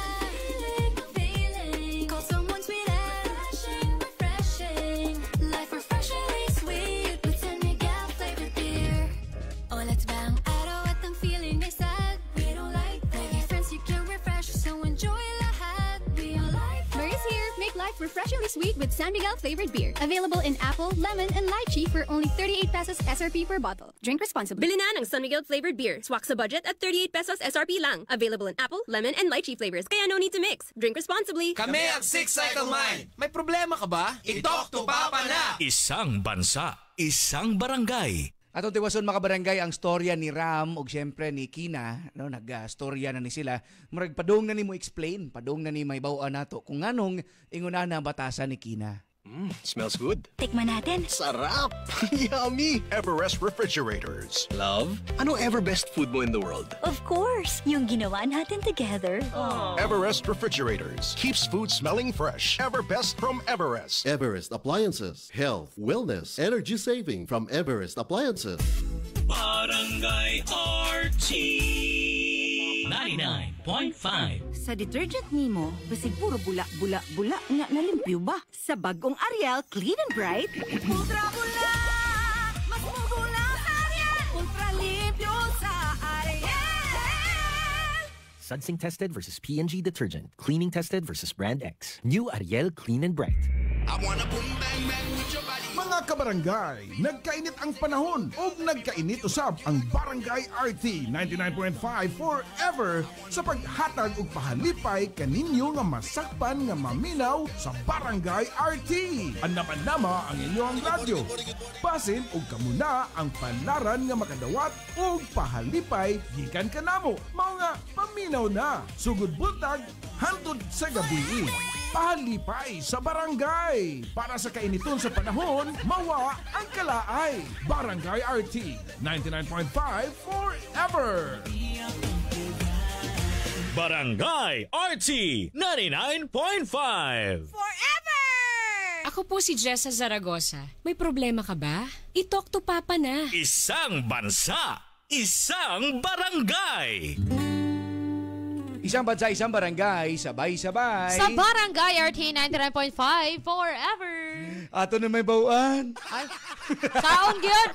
feeling. Call someone sweet and refreshing. Life refreshingly sweet with San Miguel flavored beer. Oh, let's bang araw at ang feeling ay sad. We don't like that. With friends you can refresh, so enjoy lahat. We all like that.
Murray's here. Make life refreshingly sweet with San Miguel flavored beer. Available in apple, lemon, and lychee for only 38 pesos SRP per bottle. Drink responsibly.
Bili na ng San Miguel flavored beer. Swak sa budget at 38 pesos SRP lang. Available in apple, lemon, and lychee flavors. Kaya no need to mix. Drink responsibly.
Kami ang Six Cycle Mind. May problema ka ba? I-talk to Papa na.
Isang bansa, isang barangay.
Atong tiwason mga barangay ang storya ni Ram ug syempre ni Kina, no, nag-storya na ni sila. Murag padung na ni mo explain, padung na ni may bawa nato kung anong inguna na batasan ni Kina.
Smells good.
Tikman natin.
Sarap! Yummy! Everest Refrigerators. Love, ano ever best food mo in the world?
Of course, yung ginawa natin together.
Everest Refrigerators. Keeps food smelling fresh. Everbest from Everest.
Everest Appliances. Health, wellness, energy saving from Everest Appliances.
Barangay RT 99.5.
Sa detergent nimo, basig puro bula nga nalimpyo ba? Sa bagong Ariel Clean and Bright, ultra bula, mas mabula sa Ariel, ultra limpyo sa Ariel.
Sudsing tested versus P&G detergent. Cleaning tested versus brand X. New Ariel Clean and Bright.
I wanna boom bang bang with your body. Mga kabarangay, nagkainit ang panahon o nagkainit usab ang Barangay RT 99.5 forever sa paghatag og pahalipay kaninyo nga masakpan nga maminaw sa Barangay RT. Anama-nama ang inyong radyo. Basin og kamuna ang palaran nga makadawat og pahalipay gikan kanamo. Mao nga paminaw na. Sugod buntag hantod sa gabi. Pahalipay sa barangay. Para sa kainiton sa panahon, mawa ang kalaay. Barangay RT 99.5 forever.
Barangay RT 99.5.
Forever! Ako po si Jessa Zaragoza. May problema ka ba? I-talk to Papa na.
Isang bansa, isang barangay.
Isang bansa, isang barangay, sabay-sabay.
Sa Barangay RT 99.5 forever.
Ato na may bawaan.
Ay, saon gyud.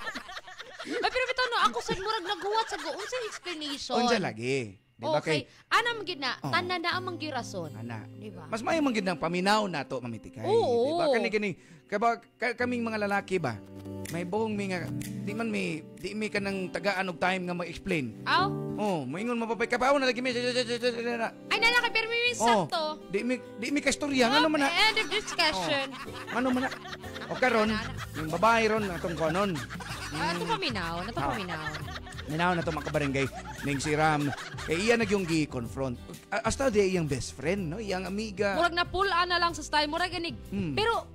Ay, pero bitaw no, ako sa murag naguwat sa goon sa explanation.
Unsa lagi? Diba
okay. Ana man gid na, tanan na ang manggirason.
Ana.
Diba?
Mas may man gid ng paminaw nato mamitikay.
Oo.
Diba? Kani kaming mga lalaki ba? May buong nga di mi ka nang tagaan og time nga ma-explain.
Aw?
Oh, moingon mapapay ka pa na lagi mi.
Ay nalaki pero may sakto.
Di mi ka istorya ngano man na.
End of discussion.
Ano man na. O karon, yung babae ron atong konon.
Nato paminaw.
Minaw na to mga kabarangay ning si Ram. Iya na yung gi-confront. Hasta di iyang best friend, no? Iyang amiga.
Murag na pull-an na lang sa style. Murag ganig. Pero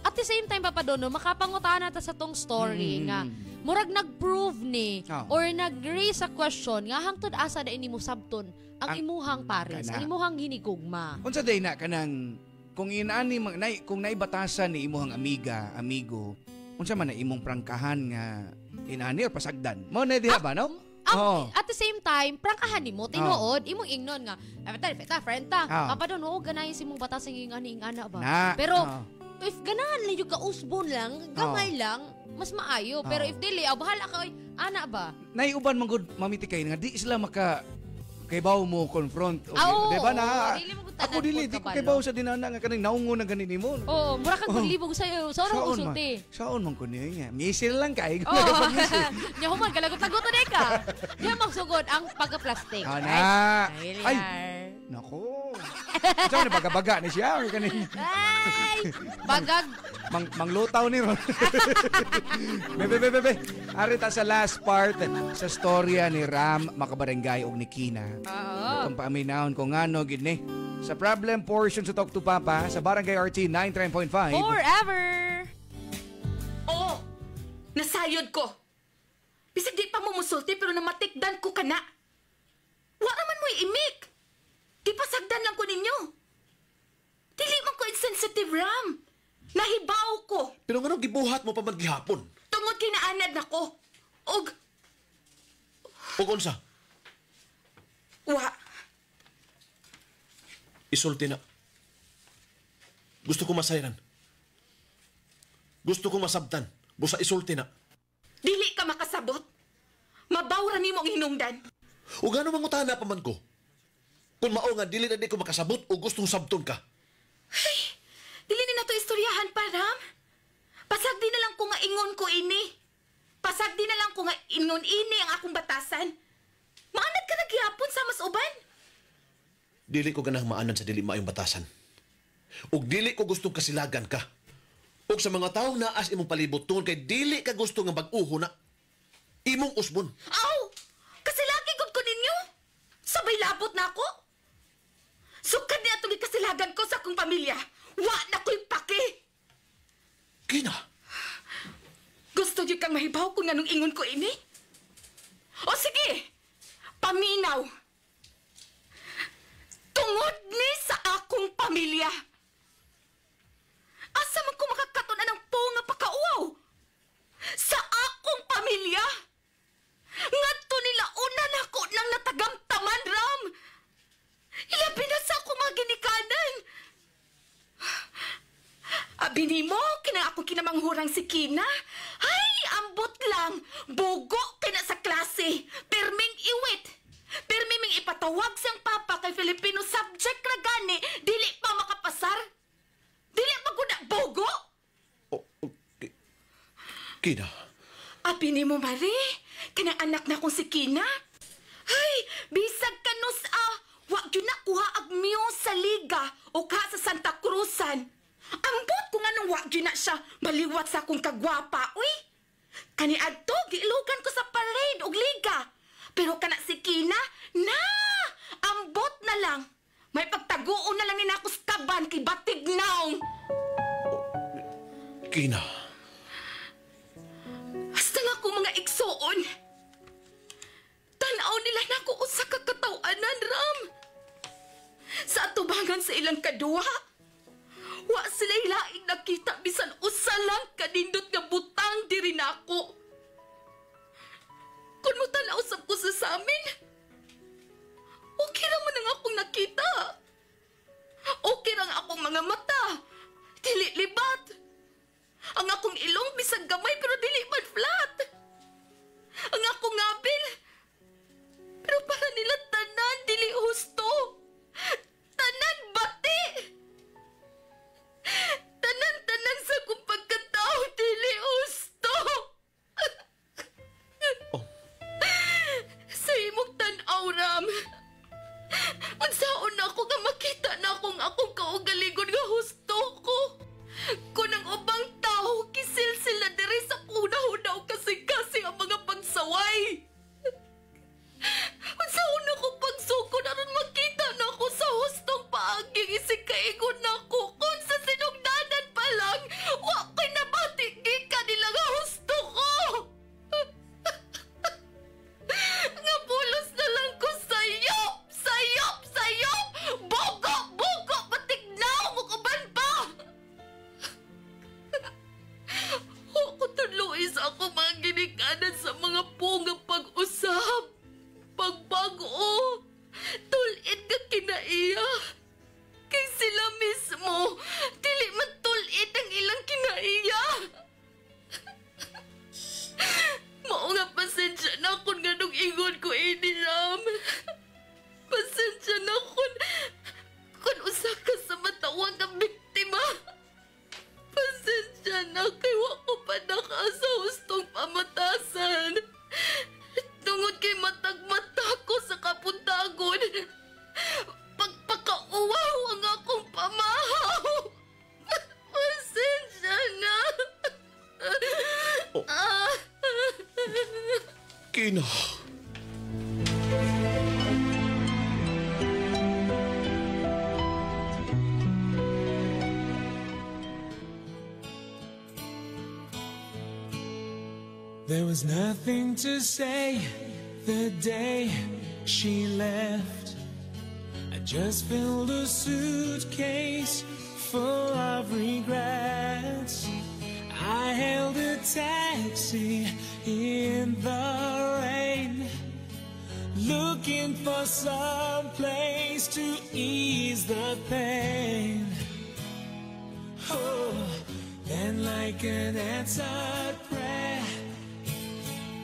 at the same time, Papa Dono, makapangutana ta sa tong story nga murag nag-prove ni or nag-raise a question nga hangtod asa da ini mo sabton ang imuhang pares, ang imuhang hinigugma.
Unsa day na kanang kung inani kung naibatasan ni imuhang amigo, unsa man na imong prangkahan nga inani or pasagdan. Mao na diha ba no?
At the same time, prangkahan nimo tinuod imong ingnon nga friend ta. Papa Dono, ganayon si mong batas ng ingana ba? Pero if ganahan lang yung kausbon lang, gamay lang, mas maayo. Pero if dili, bahala ka, ana ba?
Naiuban man gud mamitikay nga di sila kay baw mo confront.
Oo,
di ba na?
dili mo kung
Ako
tanan
dili,
po
di ko
kabalo.
kay baw sa dinana nga kanang naungo na ganin mo.
Oo, mura kang paglibog sa'yo. Sa oras
Saon
usulti.
Saon man ko niya. Misil lang kay.
Oo. Nya human kalagot-lagot na ka. Nya magsugod ang pagka-plastic.
Ana.
Ay.
Ay. Nako. So ni baga-baga ni siya kanin.
Ay. Bagag.
Manglutaw ni ron. Bebe. Ari ta sa last part sa storya ni Ram Makabarangay og ni Kina.
Oo.
Kung paaminahon ko ngano gid ni. Sa problem portion sa Talk to Papa sa Barangay RT 93.5.
Forever.
Oo. Nasayod ko. Bisag di pa mo musulti pero namatikdan ko kana. Wa naman mo imik. Di pasagdan lang ko ninyo. Dili man ko insensitive, Ram. Nahibaw ko.
Pero nga gibuhat mo pa man gihapon.
Tungod kinaanad na ko. Og
unsa?
wa.
Isulti na. Gusto ko masayran. Gusto ko masabtan. Busa isulti na.
Dili ka makasabot. Mabawra nimo ang hinungdan.
O gano mangutana pa man ko? Kung mao nga dili na di ko makasabot o gustong sabton ka.
Ay, dili ni nato istoryahan pa, Ram. Pasagdi na lang ko nga ingon ko ini. Pasagdi na lang ko nga ingon ini ang akong batasan. Maanad ka nagyapon sa mas uban.
Dili ko ganang maanan sa dili maayong batasan. Ug dili ko gustong kasilagan ka. Ug sa mga taong naas imong palibot tungod kay dili ka gusto nga bag-uho na imong usbon.
Aw! Kasilagi gud ko ninyo. Sabay labot na ako. Sukad niya itong ikasilagan ko sa akong pamilya. Wa na ko'y paki.
Kina?
Gusto niyo kang mahibaw kung anong ingon ko ini? O sige, paminaw. Tungod ni sa akong pamilya. Asa man ko makakatunan ng nga pakauaw? Sa akong pamilya? Ngadto nila una na ko nang natagamtaman, Ram. Ilabi na sa akong mga ginikanan. Abi nimo, kina ako kinamanghurang si Kina. Ay, ambot lang. Bugo kina sa klase. Perming iwit. Perming ipatawag siyang papa kay Filipino subject na gani. Dili pa makapasar. Dili pa guna bugo.
Kina?
Abi nimo, Marie. Kanang anak na kong si Kina. Ay, bisag kanus wag yun na kuha agmyo sa Liga o ka sa Santa Cruzan. Ambot kung anong wag yun na siya maliwat sa akong kagwapa, uy. Kani adto, giilugan ko sa parade o Liga. Pero kana si Kina, na! Ambot na lang. May pagtaguon na lang ni ako sa taban kay batig naong.
Kina?
Hasta nga akong mga igsoon. Tanaw nila na ako sa kakatawanan, Ram. Sa atubangan sa ilang kadua, wa sila ilaing nakita bisan usa lang kanindot nga butang diri nako. Kung mo tanaw sab ko sa amin, okay ra man ang akong nakita. Okay ra ang akong mga mata. Dili libat. Ang akong ilong bisag gamay pero dili man flat. Ang akong ngabil. Pero para nila tanan dili husto. Tanan bati. Tanan sa kong pagkatao dili husto. Sa imong
Kina.
There was nothing to say the day she left. I just filled a suitcase full of regrets. I hailed a taxi in the rain, looking for some place to ease the pain. Oh, then like an answered prayer,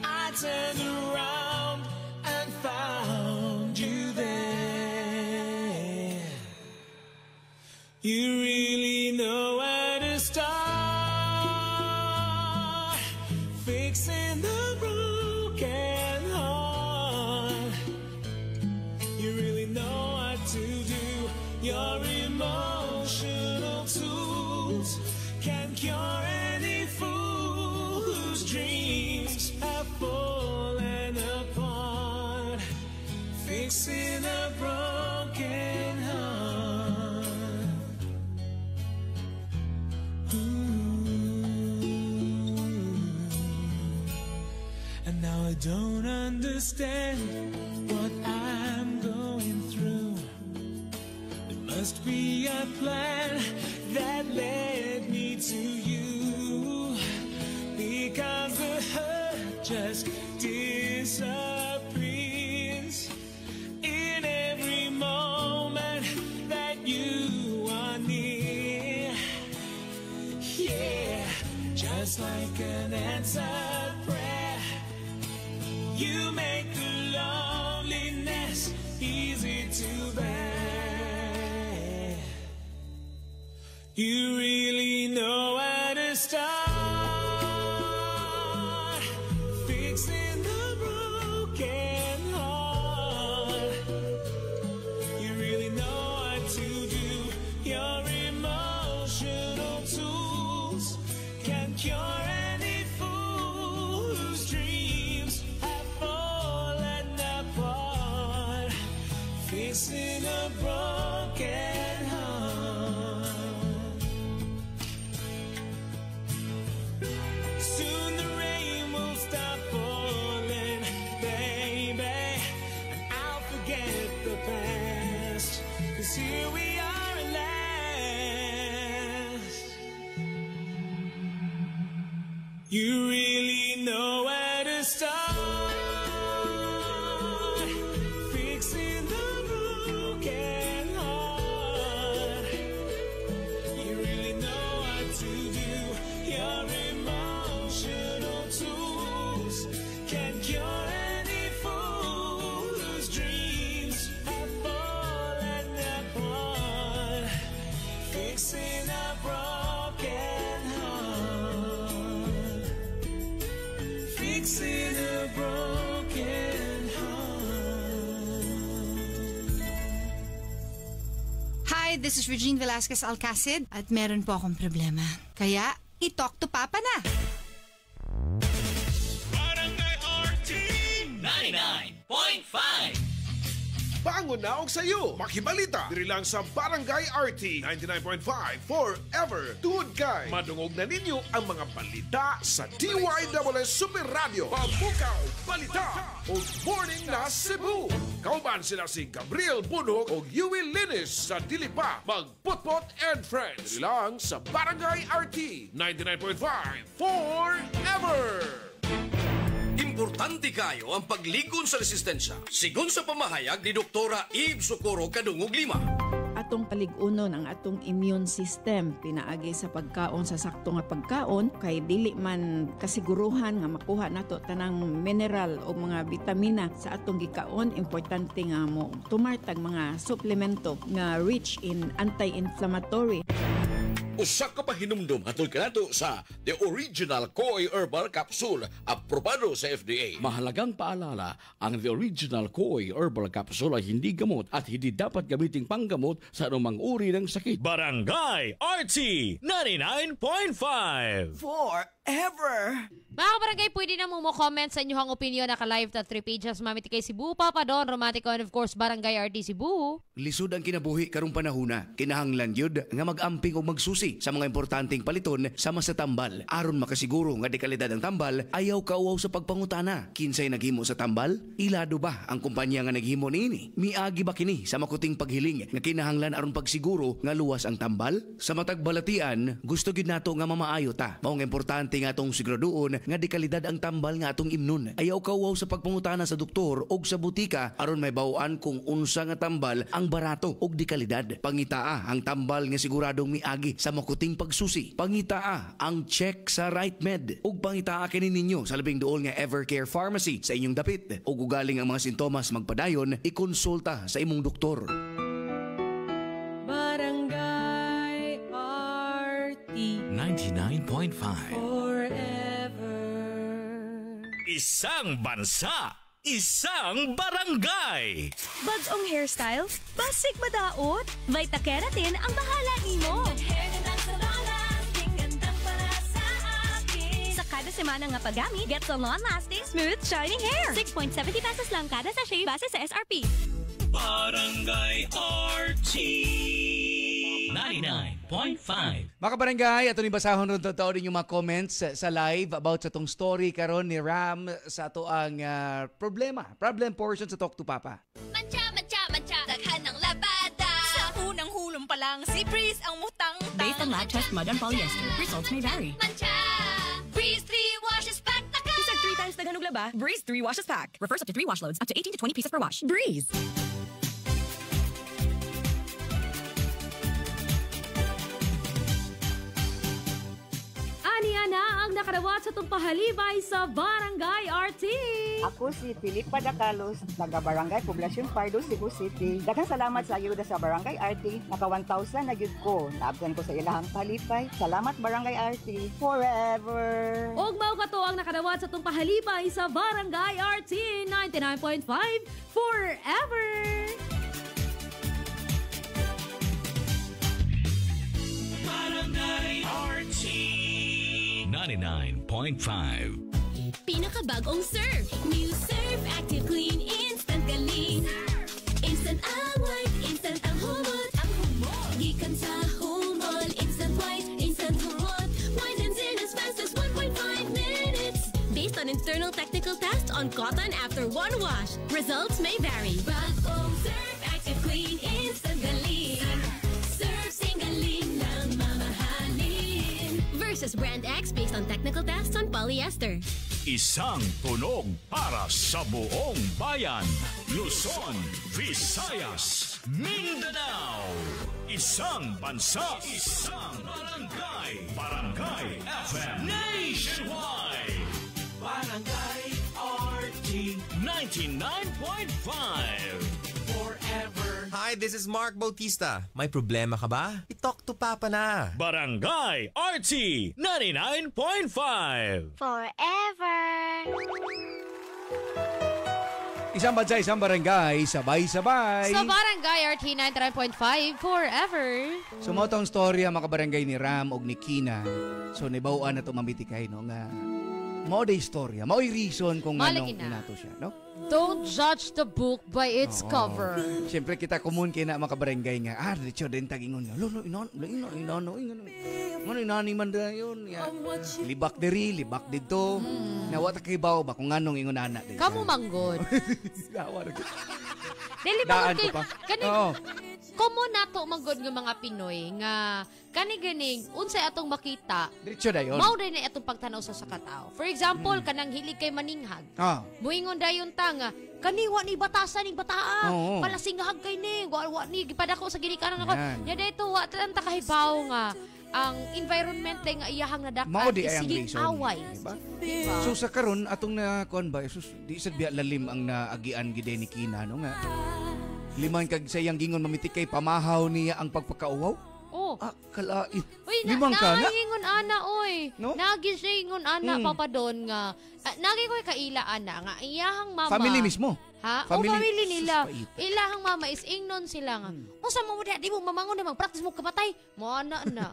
I turned around and found you there. You really know where to start, fixing the broken heart. You really know what to do. Your emotional tools can cure any fool whose dreams have fallen apart, fixing a broken heart. And now I don't understand what I'm going through. There must be a plan that led me to you, because the hurt just disappears in every moment that you are near. Yeah, just like an answered prayer, you make the loneliness easy to bear. You really know where to start, fixing the broken heart. You really know what to do. Your emotional tools can cure any fool whose dreams have fallen apart, fixing a broken heart. Soon the rain will stop falling, baby, and I'll forget the past, 'cause here we are at last. You really know where to start, fixing the broken heart. You really know what to do. Your emotional tools can cure any fool whose dreams have fallen apart, fixing a broken heart, fixing a broken heart.
Hi, this is Regine Velasquez Alcacid at meron po akong problema. Kaya, i-talk to Papa na.
Barangay RT 99.5.
Bangon na og sayo. Makibalita diri lang sa Barangay RT 99.5 forever. Tungod kay madungog na ninyo ang mga balita sa DYSS Super Radio. Pabukaw, balita o Morning na Cebu. Kauban sila si Gabriel Bunhog o Yui Linis sa dili pa magputpot and friends. Diri lang sa Barangay RT 99.5 forever.
Importante kayo ang pagligon sa resistensya. Sigon sa pamahayag ni Doktora Eve Socorro Kadungog Lima.
Atong paligunon ang atong immune system pinaagi sa pagkaon sa sakto nga pagkaon kay dili man kasiguruhan nga makuha nato tanang mineral o mga vitamina sa atong gikaon. Importante nga mo tumartag mga suplemento nga rich in anti-inflammatory.
Usa ka pa hinumdum hatod kanato sa The Original Koy Herbal Capsule, aprobado sa FDA.
Mahalagang paalala, ang The Original Koy Herbal Capsule ay hindi gamot at hindi dapat gamiting panggamot sa anumang uri ng sakit.
Barangay RT 99.5
For
Forever!
Mga kabarangay, pwede na mo comment sa inyong opinion. Naka-live ta 3 pages. Mamiti kay Cebu, Papa Don, Romantico, and of course, Barangay RT Cebu.
Lisod ang kinabuhi karong panahuna. Kinahanglan yun nga mag-amping o magsusi sa mga importanteng paliton sama sa tambal. Aron makasiguro nga di kalidad ang tambal, ayaw kauaw sa pagpangutana. Kinsay naghimo sa tambal? Ilado ba ang kumpanya nga naghimo niini? Miagi ba kini sa makuting paghiling nga kinahanglan aron pagsiguro nga luwas ang tambal? Sa matag balatian, gusto gid nato nga mamaayo ta. Mao nga importante nga atong siguraduon nga di kalidad ang tambal nga atong imnon. Ayaw kauaw sa pagpangutana sa doktor o sa butika aron may bawaan kung unsa nga tambal ang barato o di kalidad. Pangitaa ang tambal nga siguradong miagi sa makuting pagsusi. Pangitaa ang check sa RightMed. Ug pangitaa kini ninyo sa labing duol nga Evercare Pharmacy sa inyong dapit. Ug ugaling ang mga sintomas magpadayon, ikonsulta sa imong doktor.
Barangay RT
99.5
Isang bansa, isang barangay.
Bagong hairstyle? Basig madaot? Vita Keratin ang bahala nimo. Sa kada semana nga paggamit, get salon lasting, smooth, shining hair. 6.70 pesos lang kada sachet base sa SRP.
Barangay RT 99.5.
Mga kabarangay, ato ni basahon ron totoo din yung mga comments sa live about sa tong story karon ni Ram sa ato ang problem portion sa Talk to Papa.
Mancha, daghan ng labada. Sa unang hulong pa lang, si Breeze ang mutang.
Based on lab test mud and polyester, results may vary.
Mancha, Breeze 3 washes pack na ka.
Isang 3 times daghan og laba, Breeze 3 washes pack. Refers up to 3 wash loads, up to 18 to 20 pieces per wash. Breeze.
Aniya na ang nakarawat sa itong pahalibay sa Barangay RT.
Ako si Filipa Dacalos, taga Barangay Poblacion Pardo, Cebu City. Daghang salamat sa ayuda sa Barangay RT. Naka 1,000 na gyud ko. Naabtan ko sa ilahang palipay. Salamat Barangay RT. Forever!
Og mao kato ang nakarawat sa itong pahalibay sa Barangay RT 99.5 Forever!
Barangay RT 99.5.
Pinakabagong Surf. New Surf Active Clean Instant Galing. Instant white, instant ang humot. Gikan sa humol, instant white, instant humot. Whitens in as fast as 1.5 minutes. Based on internal technical tests on cotton after one wash. Results may vary. Bagong Surf Active Clean Instant Galing. Surf Singaling lang mamahalin. Versus Brand X based on technical tests on polyester.
Isang tunog para sa buong bayan. Luzon, Visayas, Mindanao. Isang bansa, isang barangay. Barangay FM Nationwide. Barangay RT 99.5. Forever.
Hi, this is Mark Bautista. May problema ka ba? I-talk to Papa na.
Barangay RT 99.5.
Forever.
Isang bansa, isang barangay, sabay-sabay.
Sa Barangay RT 99.5 Forever.
So mo tong storya mga barangay ni Ram og ni Kina. So nibawaan na to mamitikay no nga. Mao day storya, mao reason kung anong inato siya, no?
Don't judge the book by its cover.
Siyempre kita kumun kina mga barangay nga. Diretso din tagingon nga. Lolo, inani man dayon. Libak diri, libak dito. Nawata kay bawo ba kung anong ingon ana din.
Kamu manggod. Dili
Daan
ba
ko pa.
Komo nato manggod nga mga Pinoy nga kani-ganing unsay atong makita.
Diretso dayon.
Mao din atong pagtanaw sa katao. For example, kanang hilig kay maninghag. Buingon dayon ta nga kaniwa ni batasan ni bataa. Palasingahag kay ni, wa ni gipadako sa ginikanan ako. Ya dito wa tan ta kahibaw nga ang environment nga iyahang nadakan is siging away.
Diba? So sa karon atong na kuan ba di sad biya lalim ang naagian gid ni Kina no nga. Liman kag sayang gingon mamitikay pamahaw niya ang pagpakauwaw.
Oh.
Kalain.
Uy,
limang ka na.
Nagingon ana oy.
No?
Nagingon ana papadon nga. Nagi ko kaila ana nga iyahang mama.
Family mismo.
Ha? Family nila. Ilahang mama is ingnon sila nga. Unsa mo di mo mamangon na mag-practice mo kamatay. Mo ana na.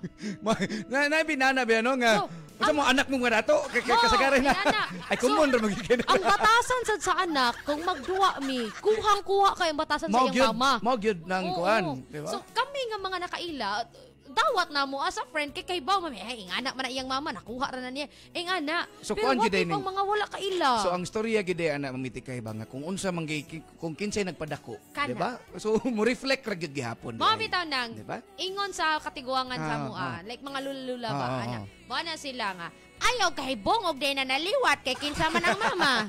Na binana ba no nga. Unsa mo anak mo nga dato? Kasagaran na. Ay kumon ra magiging.
Ang batasan sad sa anak kung magduwa mi, kuhang-kuha kay ang batasan sa iyang mama.
Mao gyud nang kuan, di ba?
So kami nga mga nakaila, dawat na mo as a friend kay baw mami ay anak man na iyang mama nakuha ra na niya ana.
So,
pero
kuan
wag
gyud
pang mga wala kaila.
So ang storya gid ana mamiti kay ba nga kung unsa man kung kinsay nagpadako, di ba? So mo reflect ra gyud gihapon.
Mga bitaw nang
diba?
ingon sa katiguangan sa mua, like mga lula ba ana. Mo na sila nga ayaw kay bongog day na naliwat kay kinsa man ang mama.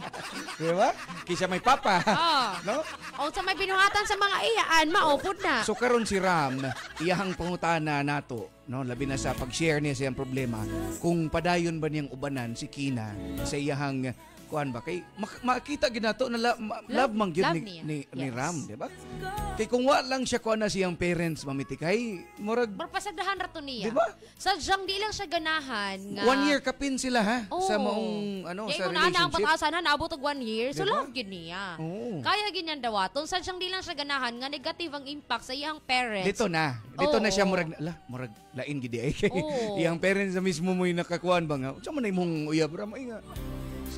Di ba? Kisa may papa. No?
O sa may binuhatan sa mga iyaan, maupod na.
So karon si Ram, iyahang pangutana nato, no, labi na sa pag-share niya sa iyang problema, kung padayon ba niyang ubanan si Kina sa iyahang kuan ba kay makita gid nato na love man gyud ni Ram, di ba? Kay kung wa lang siya kuan na siyang parents mamiti kay murag
pasagdahan ra to niya.
Di ba?
Sadyang di lang siya ganahan nga
1 year kapin sila ha sa maong sa relationship.
Ang patasan na naabot og 1 year, so
diba?
Love gid niya. Kaya ginyan dawaton, sadyang di lang siya ganahan nga negative ang impact sa iyang parents.
Dito na siya murag lain gid ay. Iyang parents na mismo mo'y nakakuan ba nga. Unsa man imong uyab ra may nga.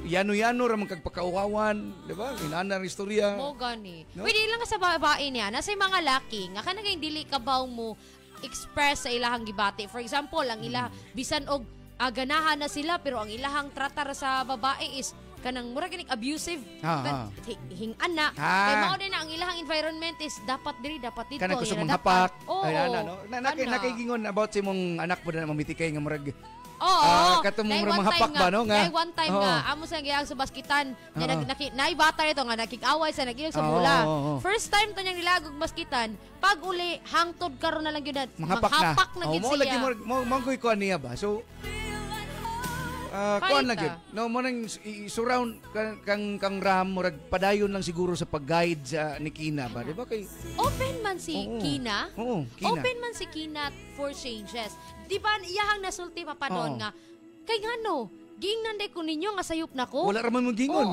Yano-yano ra man kag pakauwawan, di ba? Inana ang istorya.
Mo gani. No? Pwede lang sa babae niya, nasa mga laki, nga kanang dili ka baw mo express sa ilahang gibati. For example, ang ilah bisan og ganahan na sila pero ang ilahang tratar sa babae is kanang mura kining abusive. Hing-ana. Kay mao din na ang ilahang environment is dapat dito.
Kanang kusog manghapak. Ayan no. Nakigingon about sa imong anak mo na mamiti kay nga murag katumong hapak ba no nga.
One time nga amo sa giyang sa baskitan. Naibata ito nga nakik-away sa nagilog sa bula. First time to niyang nilagog baskitan, pag uli hangtod karon na lang gyud.
Manghapak
na gid siya.
Mo lagi mo kuan niya ba. So kuan lang yun. No, mo nang surround kang Ram, murag padayon lang siguro sa pag-guide sa ni Kina ba? Di ba kay
open man si Kina?
Kina.
Open man si Kina for changes. Di ba iyahang nasulti pa doon nga, kay ngano, giingnan day ko ninyo nga sayop na ko.
Wala raman mong gingon.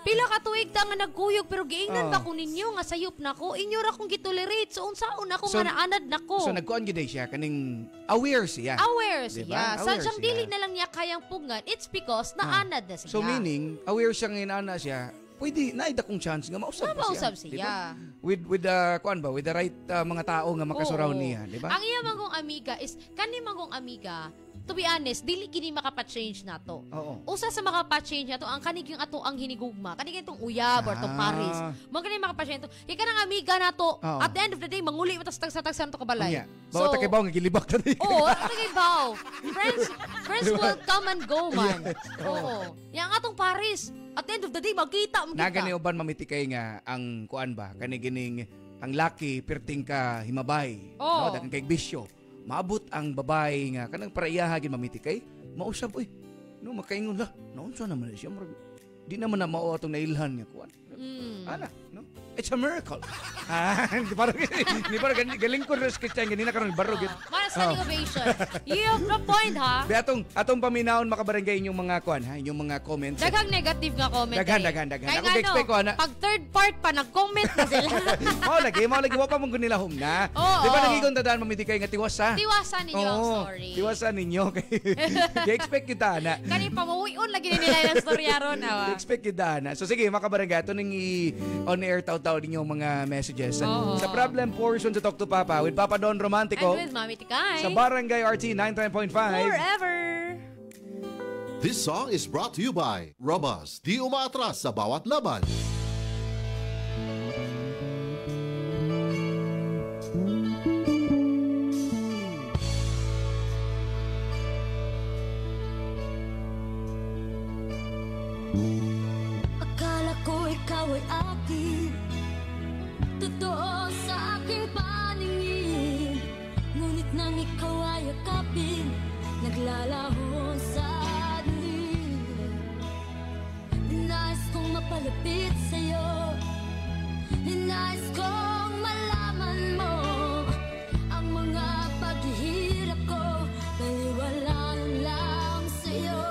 Pila ka tuig ta nga nagkuyog pero giingnan ba ko ninyo nga sayop na ko. Inyo ra kong gitolerate. So unsaon ako nga naanad na ko.
So nagkuan gid siya kaning aware siya.
Aware siya. Sadyang dili na lang niya kayang pungan. It's because naanad na siya.
So meaning aware siya nga inaana siya. Pwede naida kong chance nga mausab
siya.
With the kuan ba, with the right mga tao nga makasurround niya, di ba?
Ang iya mangong amiga is kani mangong amiga, to be honest, dili gini makapa-change nato. Usa sa makapa-change nato ang kanig yung ato ang hinigugma. Kanig itong uyab or tong Paris. Mo kani makapa-change to. Kay kanang amiga nato, at the end of the day manguli mo tas tagsa-tagsan to kabalay.
Bawa ta kay baw nga gilibak ta.
Kay baw. Friends will come and go man. Yang atong Paris. At the end of the day, magkita mo kita.
Nagani uban mamiti kay nga ang kuan ba, kanigining ang laki perting ka himabay. No, dagan kay bisyo. Maabot ang babae nga kanang paraiyaha gid mamiti kay mausab no makaingon la. Naunsa naman siya murag di naman na mao atong nailhan nga kuan. Ana, no? It's a miracle. Di para galing ko res kitchen ganina karon baro gid.
Mas standing ovation. You have the point ha.
Be atong paminahon makabarangay inyong mga kuan ha, inyong mga comments.
Daghang negative nga comment.
Daghan.
Ako expect ko ana. Pag third part pa nag-comment na sila.
Mao lagi wa pa mong nilahom na. Di ba nangigon tadaan mamiti kay nga tiwasa?
Tiwasa ninyo ang story.
Tiwasa ninyo kay expect kita na.
Kani pamuwi-on lagi nila ang storya ron awa.
Expect kita na. So sige makabarangay to ning on air taw ninyong mga messages. Sa problem portion sa Talk to Papa with Papa Don Romantico.
And with Mami Tikay.
Sa Barangay RT 99.5.
Forever.
This song is brought to you by Robust. Di umaatras sa bawat laban.
Akala ko ikaw ay akin, totoo sa aking paningin. Ngunit nang ikaw ay yakapin, naglalaho sa dilim. Ninais kong mapalapit sa'yo, ninais kong malaman mo ang mga paghihirap ko, baliwalaan lang sa'yo.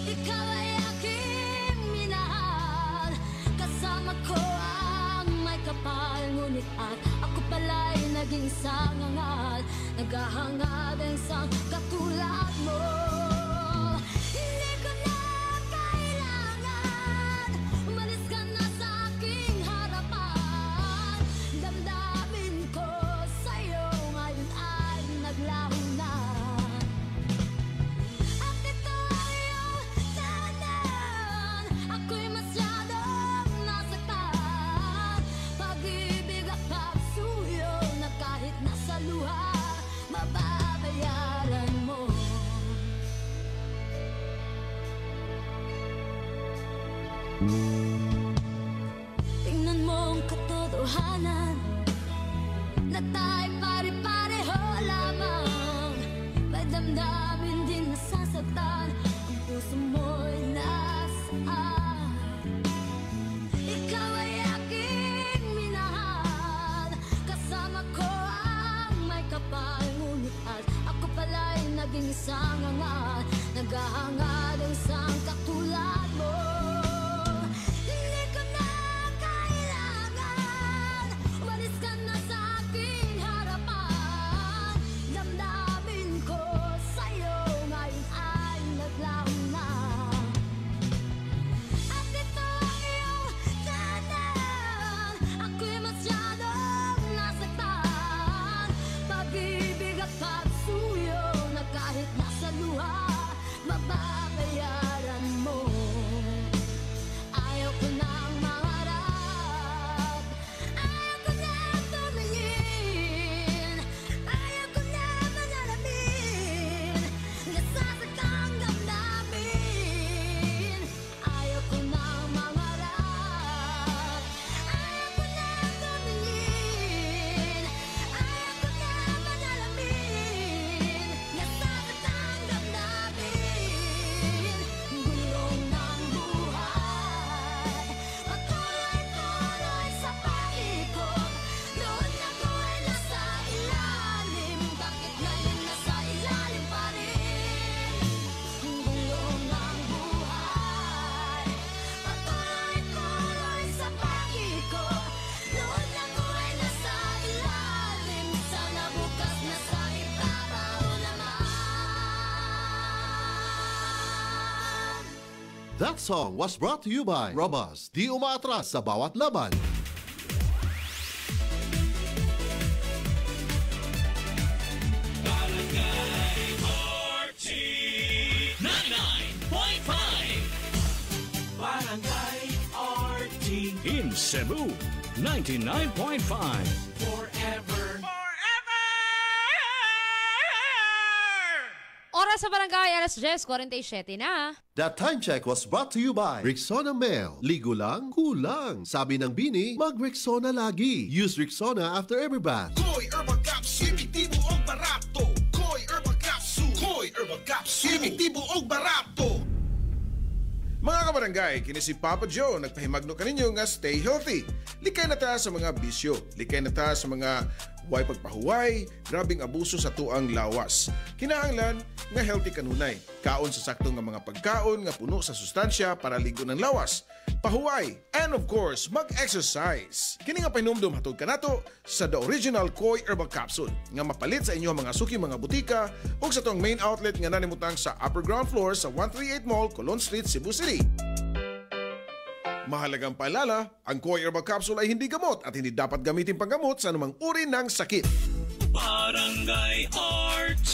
Ikaw ay aking minahal, kasama ko ang may kapal, ngunit at ako pala'y naging sangangal, naghahangad ang isang katulad mo. Hindi ko na kailangan, umalis ka na sa aking harapan. Damdamin ko sa'yo ngayon ay naglaho na. At ito ay iyong tahanan, ako'y masyadong nasaktan. Pag-ibig at pagsuyo na kahit nasa luha, mababayaran mo. Tingnan mo ang katotohanan na tayo pare-pareho lamang. May damdamin din nasasaktan, ang puso mo'y nasaan. Ikaw ay aking minahal, kasama ko ang may kapal. Ngunit at ako pala'y naging isang angal, naghahangad ang isang katulad mo. Hindi ko na kailangan, umalis ka na sa aking harapan. Damdamin ko sa'yo ngayon ay naglaho na. At ito ang iyong tahanan, ako'y masyadong nasaktan. Pag-ibig at pagsuyo na kahit nasa luha, mababayaran mo. Ayaw ko nang mangarap, ayaw ko nang tumingin, ayaw ko na manalamin, nasasakang damdamin. Ayaw ko nang mangarap, ayaw ko nang tumingin, ayaw ko na manalamin, nasasakang damdamin. Gulong ng buhay, patuloy-tuloy sa paikot. Noon ako ay nasa ilalim, bakit ngayon nasa ilalim pa rin? Gulong ng buhay, patuloy-tuloy sa paikot. Noon ako ay nasa ilalim, sana bukas nasa ibabaw naman.
That song was brought to you by Robas, di umaatras sa bawat laban.
Barangay RT 99.5. Barangay RT in Cebu 99.5. Forever.
Oras sa barangay, alas 10:47 na.
That time check was brought to you by Rexona Mel. Ligo lang, kulang. Sabi ng Bini, mag-Rexona lagi. Use Rexona after every bath.
Koy Herbal Capsule, epektibo og barato. Koy Herbal Capsule. Koy Herbal Capsule, epektibo og barato.
Mga kabarangay, kini si Papa Joe, nagpahimagno kaninyo nga stay healthy. Likay na ta sa mga bisyo, likay na ta sa mga way pagpahuway, grabing abuso sa tuang lawas. Kinahanglan nga healthy kanunay, kaon sa sakto nga mga pagkaon nga puno sa sustansya para ligo ng lawas, pahuway, and of course, mag-exercise. Kini nga pahinumdum hatod kanato sa The Original Koy Herbal Capsule nga mapalit sa inyo mga suki mga butika ug sa tuang main outlet nga nanimutang sa upper ground floor sa 138 Mall, Colon Street, Cebu City. Mahalagang paalala, ang Koy Herbal Capsule ay hindi gamot at hindi dapat gamitin panggamot sa anumang uri ng sakit.
Barangay RT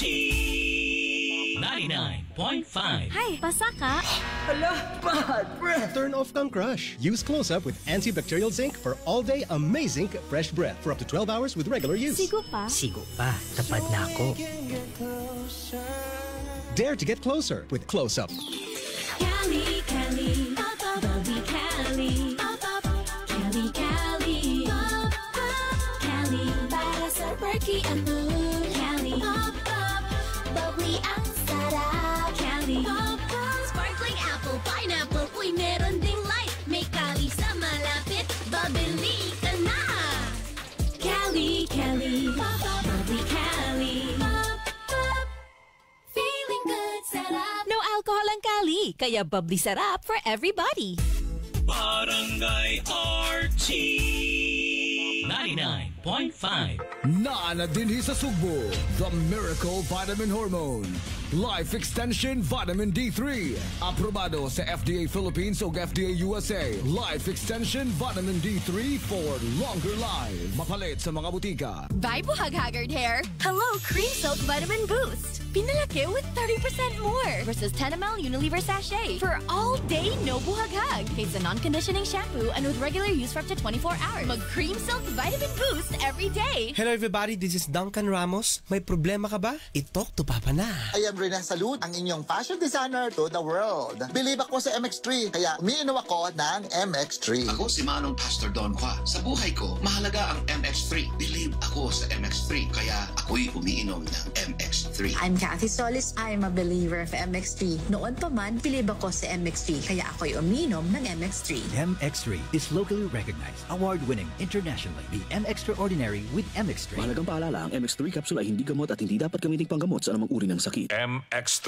99.5.
Hi, basa ka?
Hala, bad breath. Turn off kang crush. Use Close-Up with antibacterial zinc for all-day amazing fresh breath for up to 12 hours with regular use.
Sigo pa?
Sigo pa. Tapad na ako. Dare to get closer with Close-Up.
Cali, Cali, Bobby Cali, Cali, Cali, Cali, para sa perky at moon. Cali, bubbly ang sarap. Cali, sparkling apple, pineapple, uy meron ding light. May Cali sa malapit, babili ka na. Cali, Cali, bubbly Cali, feeling good, sarap.
No alcohol ang Cali, kaya bubbly sarap for everybody.
Barangay RT 99.5.
Naana dinhi sa Sugbo, the Miracle Vitamin Hormone. Life Extension Vitamin D3. Aprobado sa FDA Philippines o FDA USA. Life Extension Vitamin D3 for longer life. Mapalit sa mga butika.
Bye, buhag-haggard hair. Hello, Cream Silk Vitamin Boost. Pinalaki with 30% more versus 10 ml Unilever sachet for all day no buhag-hag. It's a non-conditioning shampoo and with regular use for up to 24 hours. Mag Cream Silk Vitamin Boost every day.
Hello everybody, this is Duncan Ramos. May problema ka ba? I-talk to Papa na.
I am Rene Salud, ang inyong fashion designer to the world. Believe ako sa MX3, kaya umiinom ako ng MX3.
Ako si Manong Pastor Don Qua. Sa buhay ko, mahalaga ang MX3. Believe ako sa MX3, kaya ako'y umiinom ng MX3.
I'm Kathy Solis. I'm a believer of MX3. Noon pa man, believe ako sa MX3, kaya ako'y umiinom ng MX3.
MX3 is locally recognized, award-winning internationally. The M-Extraordinary with MX3.
Mahalagang paalala, ang MX3 capsule ay hindi gamot at hindi dapat gamiting panggamot sa anumang uri ng sakit.
MX3.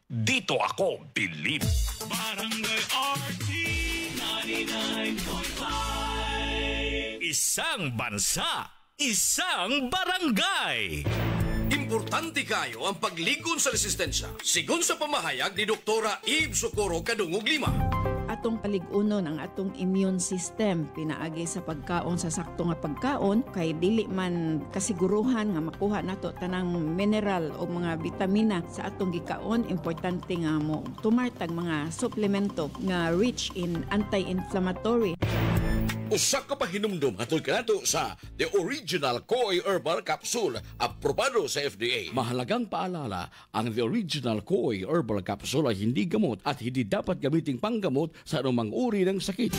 Dito ako believe.
Barangay RT 99.5.
Isang bansa, isang barangay. Importante kayo ang pagligon sa resistensya. Sigon sa pamahayag ni Doktora Eve Socorro Kadungog Lima.
Atong paligunon ang atong immune system pinaagi sa pagkaon sa sakto nga pagkaon kay dili man kasiguruhan nga makuha nato tanang mineral o mga vitamina sa atong gikaon. Importante nga mo tumartag mga suplemento nga rich in anti-inflammatory.
Usa ka pa hinumdum atol kanato sa The Original Koi Herbal Capsule, aprobado sa FDA. Mahalagang paalala, ang The Original Koi Herbal Capsule ay hindi gamot at hindi dapat gamiting panggamot sa anumang uri ng sakit.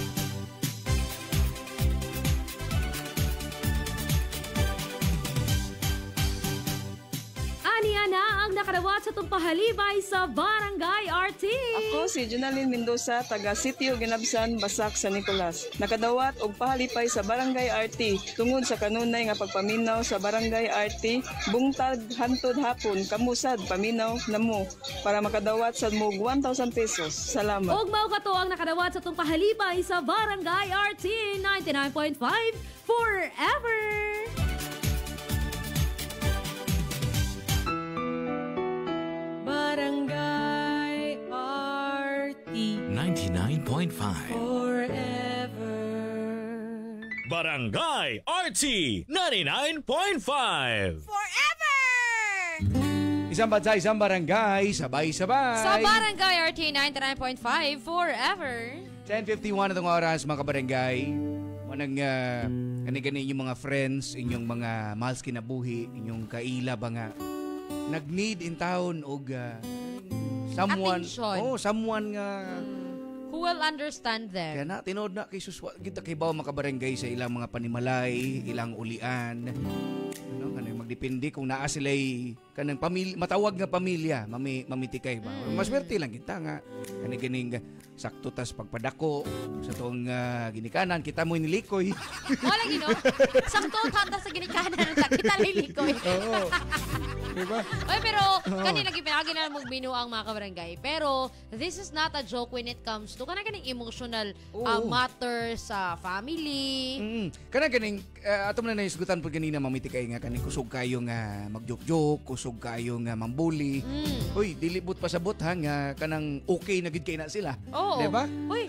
Na ang nakadawat sa itong pahalibay sa Barangay RT.
Ako si Jonaline Mendoza, taga Sitio Ginabsan, Basak, San Nicolas. Nakadawat og pahalipay sa Barangay RT tungod sa kanunay nga pagpaminaw sa Barangay RT, bungtag hantod hapon kamusad paminaw namo para makadawat sa mo 1,000 pesos. Salamat.
Og mao kato ang nakadawat sa itong pahalibay sa Barangay RT 99.5 forever.
Barangay RT
99.5
forever.
Barangay RT 99.5
Forever!
Isang bansa, isang barangay, sabay-sabay.
Sa Barangay RT 99.5 forever.
10:51 itong oras, mga kabarangay. Manang kani-kani inyong mga friends, inyong mga mahal kinabuhi, inyong kaila ba nga nag-need in town og someone, someone nga
who will understand them.
Kaya na tinuod na kay suswa kita kay bawo makabarangay sa ilang mga panimalay, ilang ulian. Ano kanay magdepende kung naa sila'y kanang pamilya, matawag nga pamilya, mamitikay ba. Maswerte lang kita nga kani-kining sakto tas pagpadako sa tuong ginikanan kita mo inilikoy.
Wala gino. Sakto tas sa ginikanan kita lilikoy.
Oo. Diba?
Oy, pero kanina gipinagi na mo menu ang mga kabarangay. Pero this is not a joke when it comes to kanang emotional matter sa family.
Kanang ato man na naisgutan po kanina mamitikay nga kaning kusog kayo nga magjoke-joke, kusog kayo nga mambuli. Uy, dilibot pasabot ha nga kanang okay na gid kay na sila. Diba?
Uy.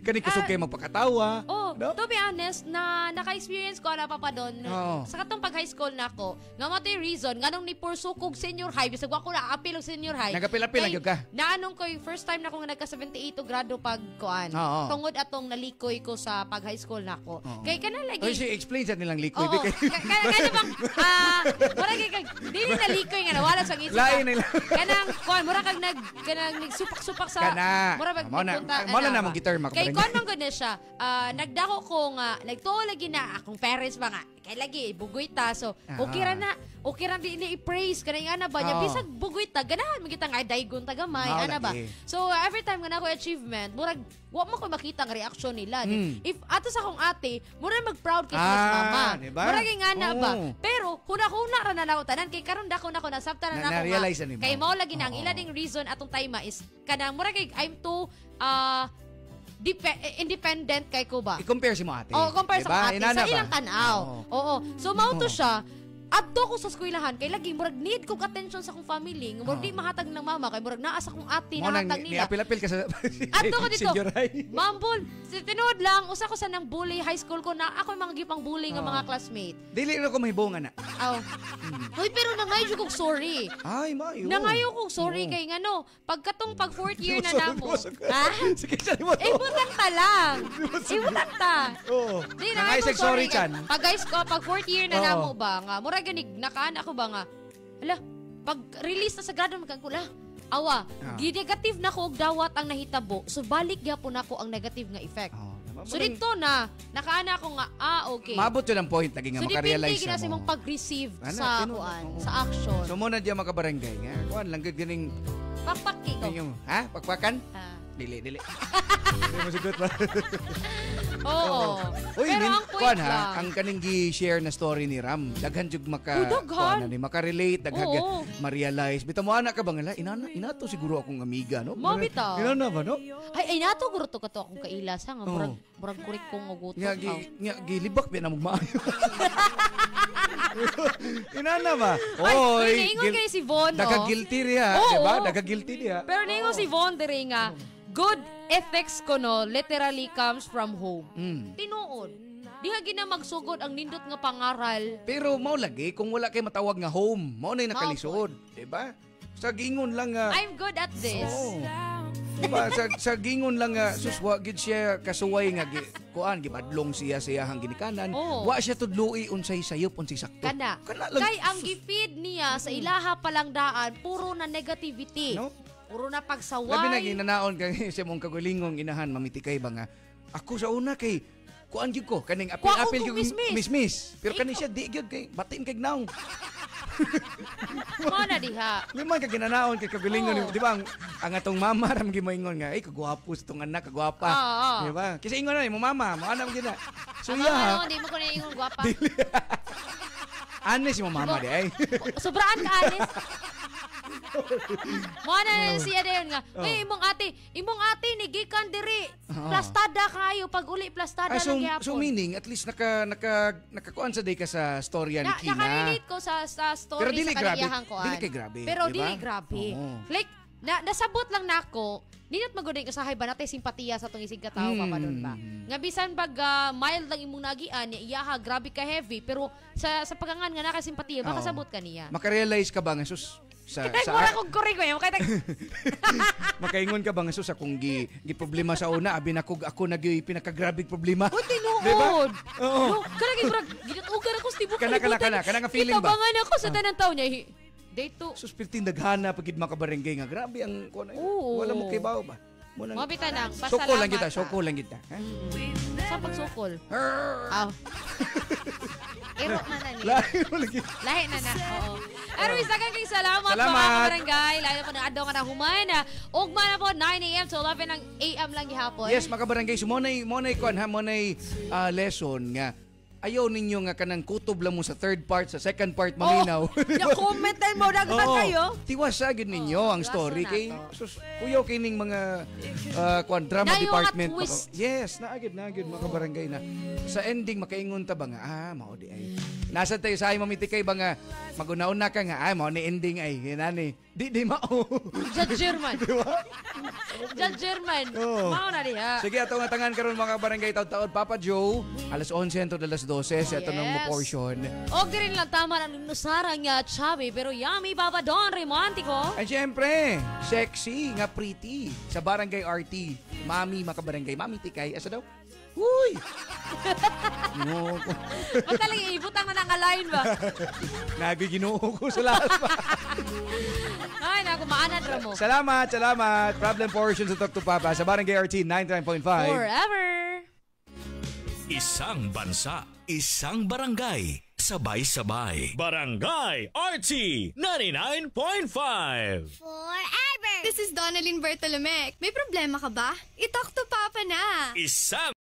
Kaning kusog kayo magpakatawa.
No? To be honest, na naka-experience ko na pa doon. Sa katong pag-high school na ako, nga mo yung reason, nganong ni Purso kog senior high, bisag ako na apil og senior high.
Nagapil-apil lang ka.
Naanong ko yung first time na ako nga nagka-78 grado pag kuan. Tungod atong nalikoy ko sa pag-high school na ako. Kay kana lagi.
Oy, explain sa nilang likoy.
Kaya bang mura kay dili na likoy nga nawala sa isip.
Lain nila.
Kanang kuan mura kag nagsupak-supak sa mura bag
Mala na mong guitar makabarangay.
Kay kuan man gud na siya. Nagdako ko nga nagtuo lagi na akong parents ba nga kay lagi bugoy ta so okay ra di ni i-praise kanay ana ba nya bisag bugoy ta ganahan magita nga daygon ta gamay ana ba. So every time nga nako achievement murag wa mo ko makita ang reaksyon nila. If ato sa akong ate murag mag-proud kay sa mama.
Diba?
Murag nga ana ba. Pero huna-huna ra na nako tanan kay karon dako nako nasabtan na nako. Kay mao lagi na ang ila ding reason atong time is kanang murag kay I'm too independent kay ko ba?
I-compare si mo ate.
Oo, compare
Diba?
sa ate.
Inana
Sa
ba?
ilang tanaw. Oo. So, mauto
Oo.
siya. Adto ko sa eskwelahan kay lagi murag need kog attention sa akong family. Murag di mahatag ng mama kay murag naa sa akong ate
Mo nang
nahatag nila.
niapil-apil ka sa
Adto ko dito.
Senior high.
Mambol, tinuod lang usa ko sa nang bully high school ko na ako yung mga gipang bully nga mga classmate.
Dili na ko mahibungan na.
Aw. Uy, pero nangayo kog sorry.
Ay, mayo.
Nangayo kog sorry kay ngano, pagkatong pag fourth year na namo. Ha?
Sige, sali mo.
Ibutan ta lang. Ibutan ta.
Oo.
Di
Nangayo
nangayo
sig
kog
sorry, Chan.
Pag guys ko, pag fourth year na
Oo.
namo ba nga, mura ganig nakaan ako ba nga. Hala, pag release na sa grado magkagula. Awa, gi-negative na ko og dawat ang nahitabo. So balik gyapon ako ang negative nga effect. So dito na, nakaana ako nga, okay.
Mabot yun ang point, lagi nga
So
makarealize
dipindi na sa imong pag-receive sa kuan, sa action.
So muna diyan makabarangay nga. Kuan lang gid ganing
Pakpaki ko.
ha? Pagpakan? Dili. Dili mo sigot ba?
Oo.
Uy,
Pero ang point
kuan
lang.
ha, ang kaning gi-share na story ni Ram, daghan jud
Daghan.
kuan ni maka-relate, daghan
Oo.
ma-realize. Bitaw mo ana ka ba nga inato siguro akong amiga, no?
Mo bitaw.
Inana ba, no?
Ay nato guro to kato akong kailas ha nga murag kurik kong ugutok.
Nga gilibak ba na magmaayo. Inana ba?
Ay, niingon kay si Von, no?
Daga-guilty riya,
Oo.
di ba? Daga-guilty riya.
Pero niingon si Von diri nga, good ethics ko no, literally comes from home. Tinuod. Diha gina magsugod ang nindot nga pangaral.
Pero mao lagi kung wala kay matawag nga home, mao na nakalisod, di ba? Sa gingon lang nga
I'm good at this.
diba, sa gingon lang nga suswa gid siya kasuway nga kuan gibadlong siya hang ginikanan. Wa siya tudloi unsay sayop unsay sakto.
Kana kay ang gifeed niya sa ilaha palang daan puro na negativity.
No?
Puro na pagsaway.
Labi na ginanaon kay sa mong kagulingong inahan mamitikay ba nga ako sa una kay kuan gyud ko kaning apil gyud mismis. Pero kani siya di gyud kay batin kay naong.
Mo na diha.
Liman ka ginanaon kay kagalingon, di ba? Ang atong mama ram gimoingon nga, ay kagwapo sa tong anak, kagwapa. Di ba? Kasi ingon na mo mama, mo ana gina. So
iya. Di mo ko na ingon gwapa.
Anes mo mama di ay.
Sobraan ka anes. Mo na siya dayon nga. Hey, imong ate ni gikan diri. Plastada kayo pag uli plastada lang gyapon.
So meaning at least nakakuan sa day ka sa storya ni Kina.
Naka-relate ko sa story
pero dili
sa kaniyahang
grabe. Dili kay grabe.
Pero
diba?
dili grabe. Like nasabot lang nako. Ninot maguday ko sahay ba natay simpatiya sa tong isig katao papadon ba. Nga bisan pag mild lang imong nagian iyaha grabe ka heavy pero sa pagangan nga naka simpatiya makasabot ka niya.
Makarealize ka ba nga sus sa
mura kong kuri ko
makaingon ka ba nga sus akong gi problema sa una abi na ako nagi pinakagrabig problema.
O tinuod.
Diba? Oo.
Kana gi murag ginutugan ako sa tibok.
Kana nga feeling ba?
Kitabangan ako sa tanang taon niya. Date to.
Suspirtin daghana pagid makabarangay nga grabe ang kuno. Wala mo kay bawo ba?
Mabita nang
pasalamat. Soko lang kita.
Sa pagsukol. Ero na ni. Lahi na na. Oo. Anyways, daghang kay salamat mga kabarangay. Lahi po na adlaw nga na humana. Ugma na po 9 AM to 11 AM lang gihapon.
Yes, mga kabarangay, so mo nay kuan ha mo nay lesson nga ayaw ninyo nga kanang kutob lang mo sa third part, sa second part maminaw.
Na-commentan mo daghan kayo.
Tiwasagin ninyo ang story kay kuyaw kining mga drama department. Yes, naagid mga kabarangay na. Sa ending makaingon ta ba nga mao di ay. Nasa tayo sa ay mamitikay ba nga magunaon na ka nga mao ni ending ay hinani. Di mao.
Judge German. Judge German. Mao na diha.
Sige ato nga tangan karon mga kabarangay taud-taud Papa Joe alas 11 to alas 12 sa ito ng portion.
O rin lang tama ng nusarang nga chubby pero yummy Papa Don romantiko.
At syempre, sexy nga pretty sa Barangay RT. Mami makabarangay, Mami Tikay. Asa daw? Uy! No.
Ba't talaga ibutang na ng line ba?
Nagiginoo ko sa lahat pa.
Ay, naku, maanan mo.
Salamat. Problem portion sa Talk to Papa sa Barangay RT 99.5.
Forever!
Isang bansa, isang barangay, sabay-sabay. Barangay RT 99.5.
Forever! This is Donalyn Bertolomec. May problema ka ba? I-talk to Papa na!
Isang